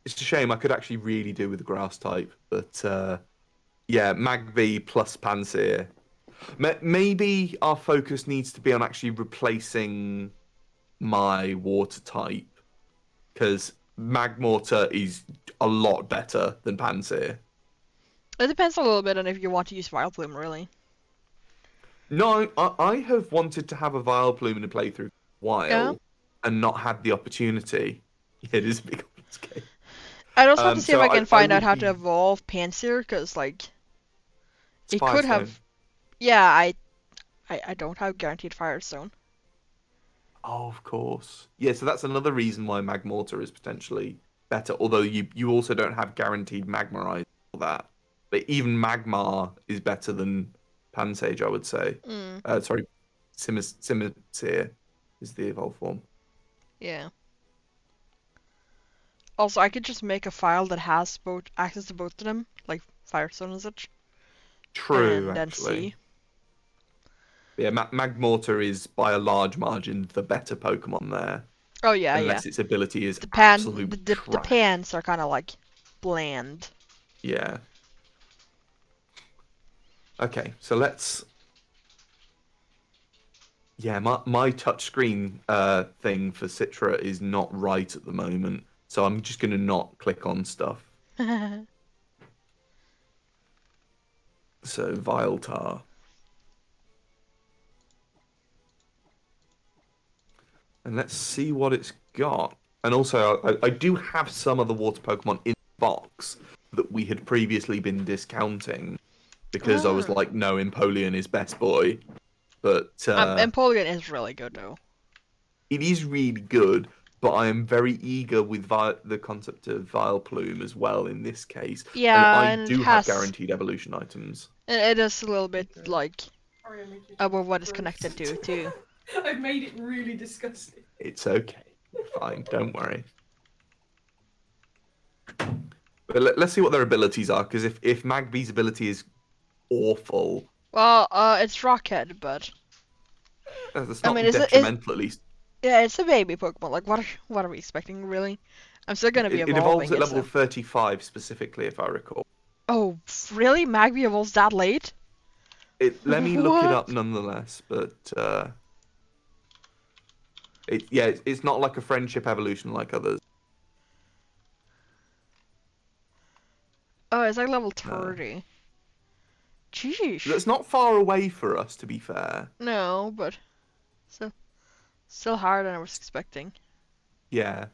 It's a shame I could actually really do with the grass type, but yeah, Magby plus Pansear. Maybe our focus needs to be on actually replacing my water type, because Magmortar is a lot better than Pansear. It depends a little bit on if you want to use Vileplume, really. No, I have wanted to have a Vileplume in a playthrough for a Yeah. while and not had the opportunity. It is a big game. I'd also have to see if So I can I find out would how to be evolve Pansear, because, like, it's it could Firestone. have... Yeah, I don't have guaranteed Firestone. Oh, of course. Yeah, so that's another reason why Magmortar is potentially better. Although you also don't have guaranteed Magmarize for that. But even Magmar is better than Pansage, I would say. Mm, Sorry, Simisear is the evolved form. yeah. Also, I could just make a file that has both access to both of them, like Firestone and such, True, and then actually. see. Yeah, Magmortar is by a large margin the better Pokemon there, Oh yeah, yeah. unless its ability is The absolute the trash. pans are kind of like bland. Yeah. Okay, so let's. Yeah, my touchscreen thing for Citra is not right at the moment, so I'm just gonna not click on stuff. So Viletar. And let's see what it's got. And also, I do have some other water Pokemon in the box that we had previously been discounting because I was Ah. like, no, Empoleon is best boy. But Empoleon is really good though. it is really good. But I am very eager with the concept of Vileplume as well in this case. And Yeah, I and it do have has. guaranteed evolution items. It is a little bit like Sorry, I made you about what it's gross. connected to too. I've made it really disgusting. It's okay. Fine, don't worry. But let's see what their abilities are, because if Magby's ability is awful, Well, it's Rockhead, but that's I not mean, detrimental at least. yeah, it's a baby Pokemon. Like, what are we expecting, really? I'm still gonna be It evolves evolving at it, level so. 35 specifically, if I recall. Oh, really? Magby evolves that late? Let me look it up What? nonetheless, but it's not like a friendship evolution like others. Oh, it's like level No. 30. Jeez. That's not far away for us, to be fair. No, but still harder than I was expecting. Yeah,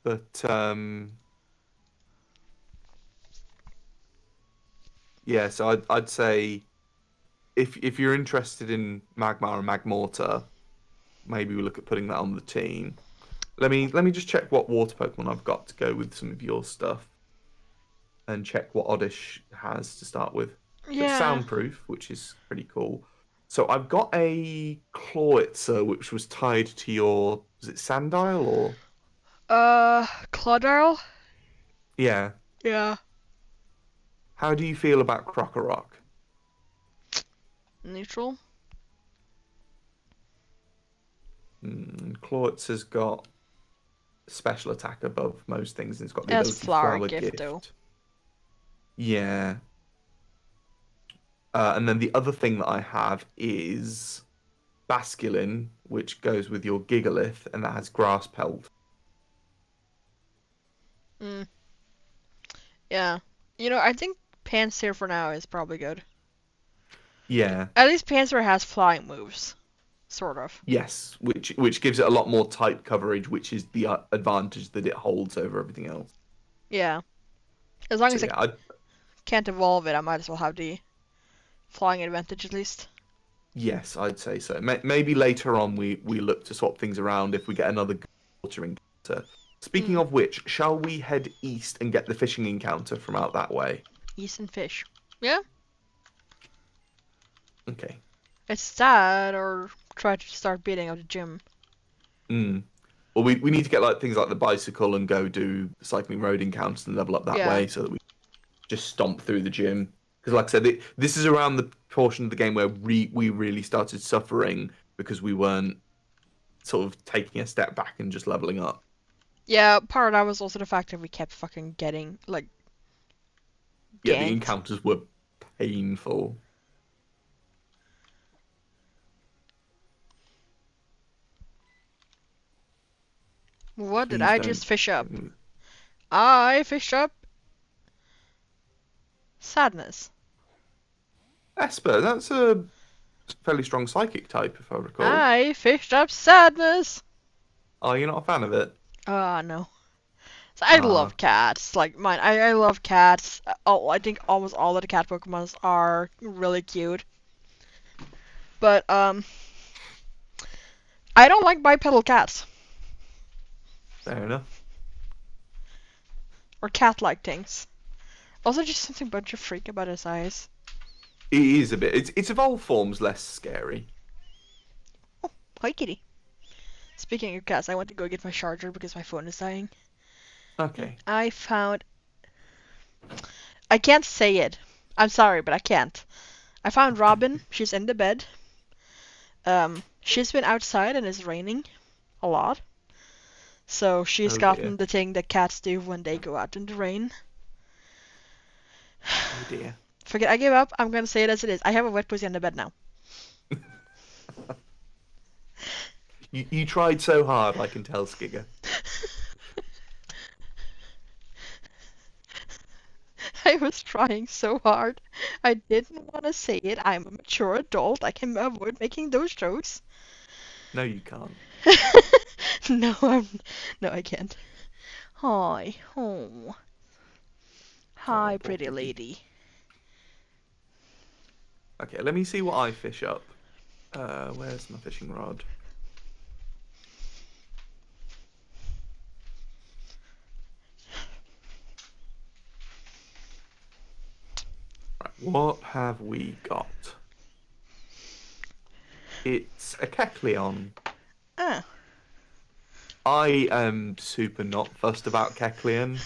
but yeah. So I'd say if you're interested in Magmar and Magmortar, maybe we look at putting that on the team. Let me just check what water Pokemon I've got to go with some of your stuff, and check what Oddish has to start with. So it's Yeah. soundproof, which is pretty cool. So I've got a Clawitzer, which was tied to your, was it Sandile or? Claudile? Yeah. Yeah. How do you feel about Krokorok? Neutral? Clawitzer's got special attack above most things, and it's got It the has ability Flower Flower Gift, though. Gift. Yeah. And then the other thing that I have is Basculin, which goes with your Gigalith, and that has Grass Pelt. Mm. Yeah. I think Pansear for now is probably good. Yeah. At least Pansear has flying moves. Sort of. Yes, which gives it a lot more type coverage, which is the advantage that it holds over everything else. Yeah. As long So as I yeah, I can't evolve it, I might as well have the flying advantage at least. yes, I'd say so. Maybe later on we look to swap things around if we get another water encounter. Speaking Mm. of which, shall we head east and get the fishing encounter from out that way? Eastern fish. Yeah? Okay. It's that, or try to start beating up the gym. Mm. Well, we need to get like things like the bicycle and go do cycling road encounters and level up that Yeah. way so that we just stomp through the gym. Because, like I said, this is around the portion of the game where we really started suffering because we weren't sort of taking a step back and just leveling up. Yeah, part of that was also the fact that we kept fucking getting, like, Yeah, the ganked. encounters were painful. What did Please I don't. just fish up? I fished up sadness. Esper, that's a fairly strong psychic type, if I recall. I fished up sadness. Oh, you're not a fan of it? Ah, no. So I Ah, love cats. Like mine, I love cats. Oh, I think almost all of the cat Pokemons are really cute. But I don't like bipedal cats fair enough. or cat-like things. Also, just something bunch of freak about his eyes. It is a bit. Its evolved form's less scary. Oh, hi kitty. Speaking of cats, I went to go get my charger because my phone is dying. Okay. I found. I can't say it. I'm sorry, but I can't. I found Robin. She's in the bed. She's been outside and it's raining a lot. So she's Oh dear. gotten the thing that cats do when they go out in the rain. Oh dear. Forget, I give up. I'm gonna say it as it is. I have a wet pussy on the bed now. You tried so hard, I can tell, Skigger. I was trying so hard. I didn't want to say it. I'm a mature adult. I can avoid making those jokes. No, you can't. No, no, I can't. Hi, oh, Oh, hi, poor pretty kitty. lady. Okay, let me see what I fish up. Where's my fishing rod? Right, what have we got? It's a Kecleon. Ah. I am super not fussed about Kecleon,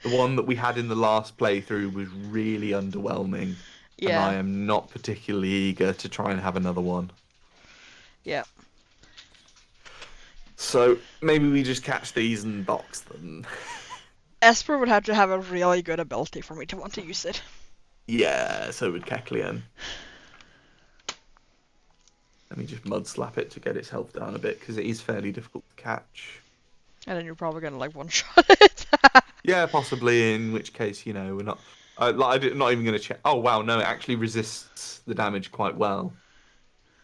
The one that we had in the last playthrough was really underwhelming, and I Yeah, am not particularly eager to try and have another one. yeah. So maybe we just catch these and box them. Esper would have to have a really good ability for me to want to use it. Yeah, so would Kecleon. Let me just mud slap it to get its health down a bit, because it is fairly difficult to catch. And then you're probably gonna like one-shot it. Yeah, possibly, in which case, we're not... I'm not even going to check. Oh, wow, no, it actually resists the damage quite well.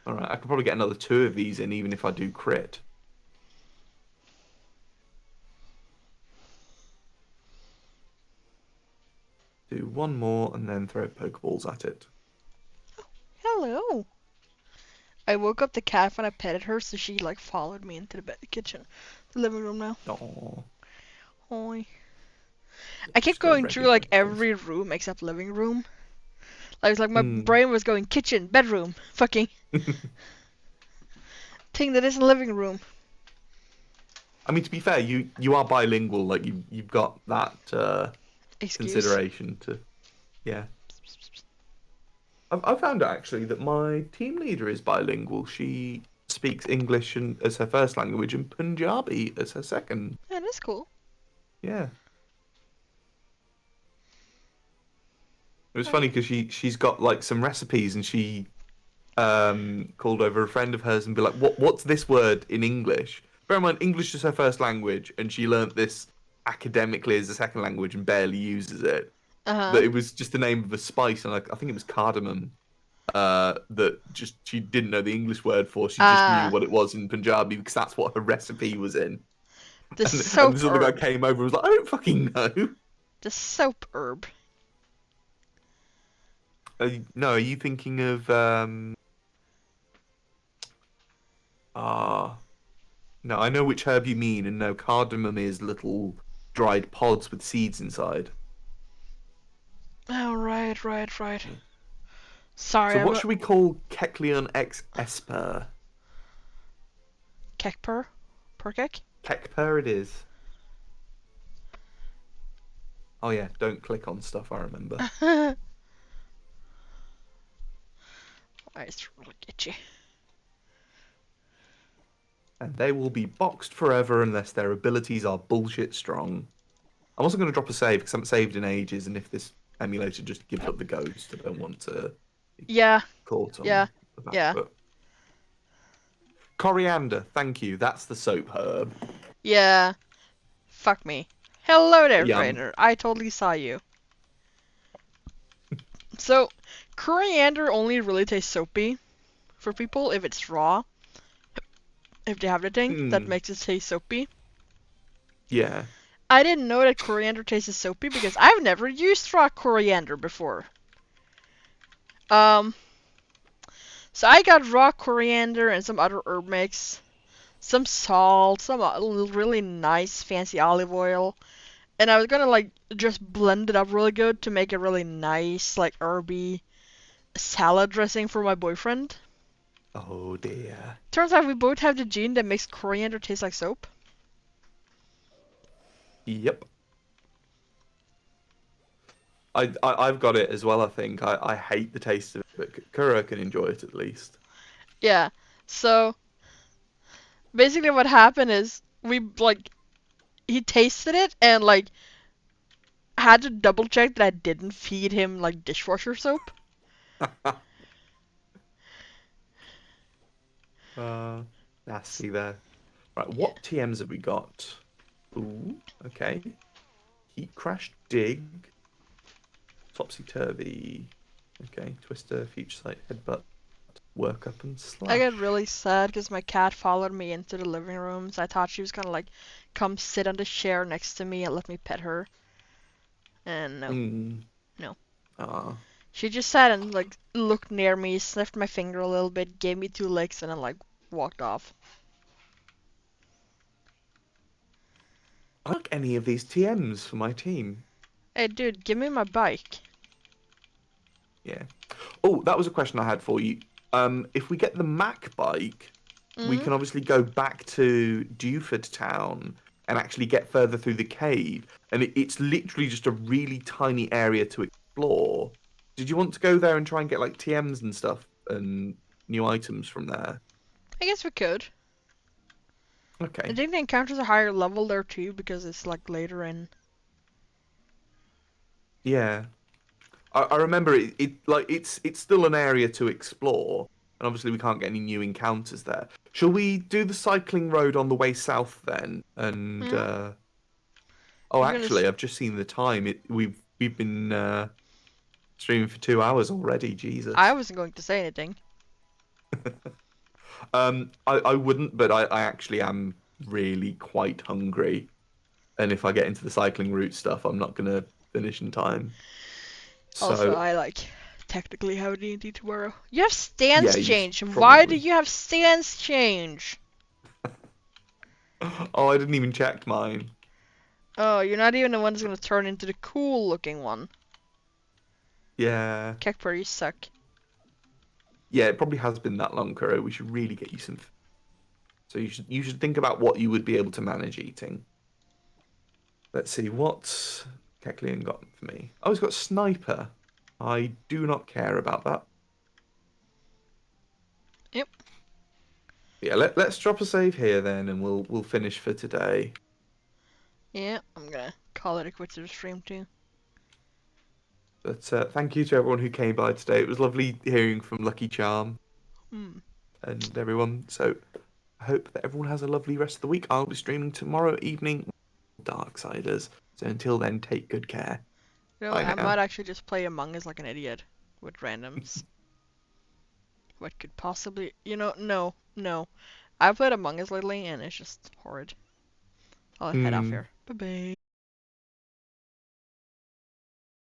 Alright, I could probably get another 2 of these in, even if I do crit. Do one more, and then throw Pokeballs at it. Hello. I woke up the cat when I petted her, so she like followed me into the kitchen, the living room now. Oh, Oi. I kept just go going through like regulate. every room except living room. Like my Mm. brain was going kitchen, bedroom, fucking thing that isn't living room. I mean, to be fair, you are bilingual. Like you've got that Excuse. consideration to, yeah. I found out actually that my team leader is bilingual. She speaks English as her first language and Punjabi as her second. Yeah, that's cool. Yeah, it was Oh funny yeah. because she's got like some recipes and she called over a friend of hers and be like, what's this word in English? Bear in mind, English is her first language, and she learnt this academically as a second language and barely uses it. Uh That huh. it was just the name of a spice, and I think it was cardamom. That just she didn't know the English word for. She just knew Ah, what it was in Punjabi because that's what her recipe was in. the And soap this other guy herb. came over and was like, I don't fucking know. The soap herb. No, are you thinking of ah? No, I know which herb you mean, and no, cardamom is little dried pods with seeds inside. Oh right. Yeah. Sorry, So I'm what a should we call Kecleon X Esper? kekper. Perkek. Kekper it is. Oh yeah, don't click on stuff, I remember. It's really itchy. And they will be boxed forever unless their abilities are bullshit strong. I'm also going to drop a save because I haven't saved in ages, and if this emulator just gives up the ghost, I don't want to be Yeah, caught yeah, on the back yeah, foot. Coriander, thank you. That's the soap herb. yeah. Fuck me. Hello there, Yum. trainer. I totally saw you. So, coriander only really tastes soapy for people if it's raw. If they have the thing that Hmm. makes it taste soapy. Yeah. I didn't know that coriander tasted soapy because I've never used raw coriander before. Um, so I got raw coriander and some other herb mix, some salt, some really nice fancy olive oil, and I was gonna like just blend it up really good to make a really nice like herby salad dressing for my boyfriend. Oh dear. Turns out we both have the gene that makes coriander taste like soap. Yep. I've got it as well. I think I hate the taste of it, but Kuro can enjoy it at least. Yeah. So basically what happened is we like he tasted it and like had to double check that I didn't feed him like dishwasher soap. uh, Nasty there. Right, Yeah. what TMs have we got? Ooh, okay. Heat Crash Dig. Topsy Turvy. Okay, Twister, Future Sight, Headbutt, Work Up and I got Slash. really sad because my cat followed me into the living room, so I thought she was gonna like come sit on the chair next to me and let me pet her. And no, Mm. no. Ah. She just sat and like looked near me, sniffed my finger a little bit, gave me 2 licks, and then like walked off. I don't like any of these TMs for my team. Hey dude, give me my bike. Yeah. Oh, that was a question I had for you. If we get the Mac bike, we Hmm. can obviously go back to Dewford Town and actually get further through the cave. And it's literally just a really tiny area to explore. Did you want to go there and try and get like TMs and stuff and new items from there? I guess we could. I Okay. think the encounters are higher level there too because it's like later in. Yeah. I remember it's still an area to explore, and obviously we can't get any new encounters there. Shall we do the cycling road on the way south then? And Hmm? oh, I'm gonna. actually, I've just seen the time. We've been streaming for 2 hours already. I Jesus. wasn't going to say anything. I wouldn't, but I actually am really quite hungry, and if I get into the cycling route stuff, I'm not gonna finish in time. Also, So I like technically have a D&D tomorrow. You have yeah, stance you should change. Why do probably. you have stance change? Oh, I didn't even check mine. Oh, you're not even the one that's gonna turn into the cool looking one. Yeah. Kekper, you suck. Yeah, it probably has been that long, Kuro. We should really get you some. So you should think about what you would be able to manage eating. Let's see what's Keklian got for me. Oh, he's got sniper. I do not care about that. Yep. Yeah, let's drop a save here then, and we'll finish for today. Yeah, I'm gonna call it a quit to the stream too. But thank you to everyone who came by today. It was lovely hearing from Lucky Charm Hmm. and everyone. So I hope that everyone has a lovely rest of the week. I'll be streaming tomorrow evening, Darksiders. So until then, take good care. You know, Bye I now. might actually just play Among Us like an idiot with randoms. What could possibly, no, no. I've played Among Us lately and it's just horrid. I'll head off Hmm. here. Bye bye.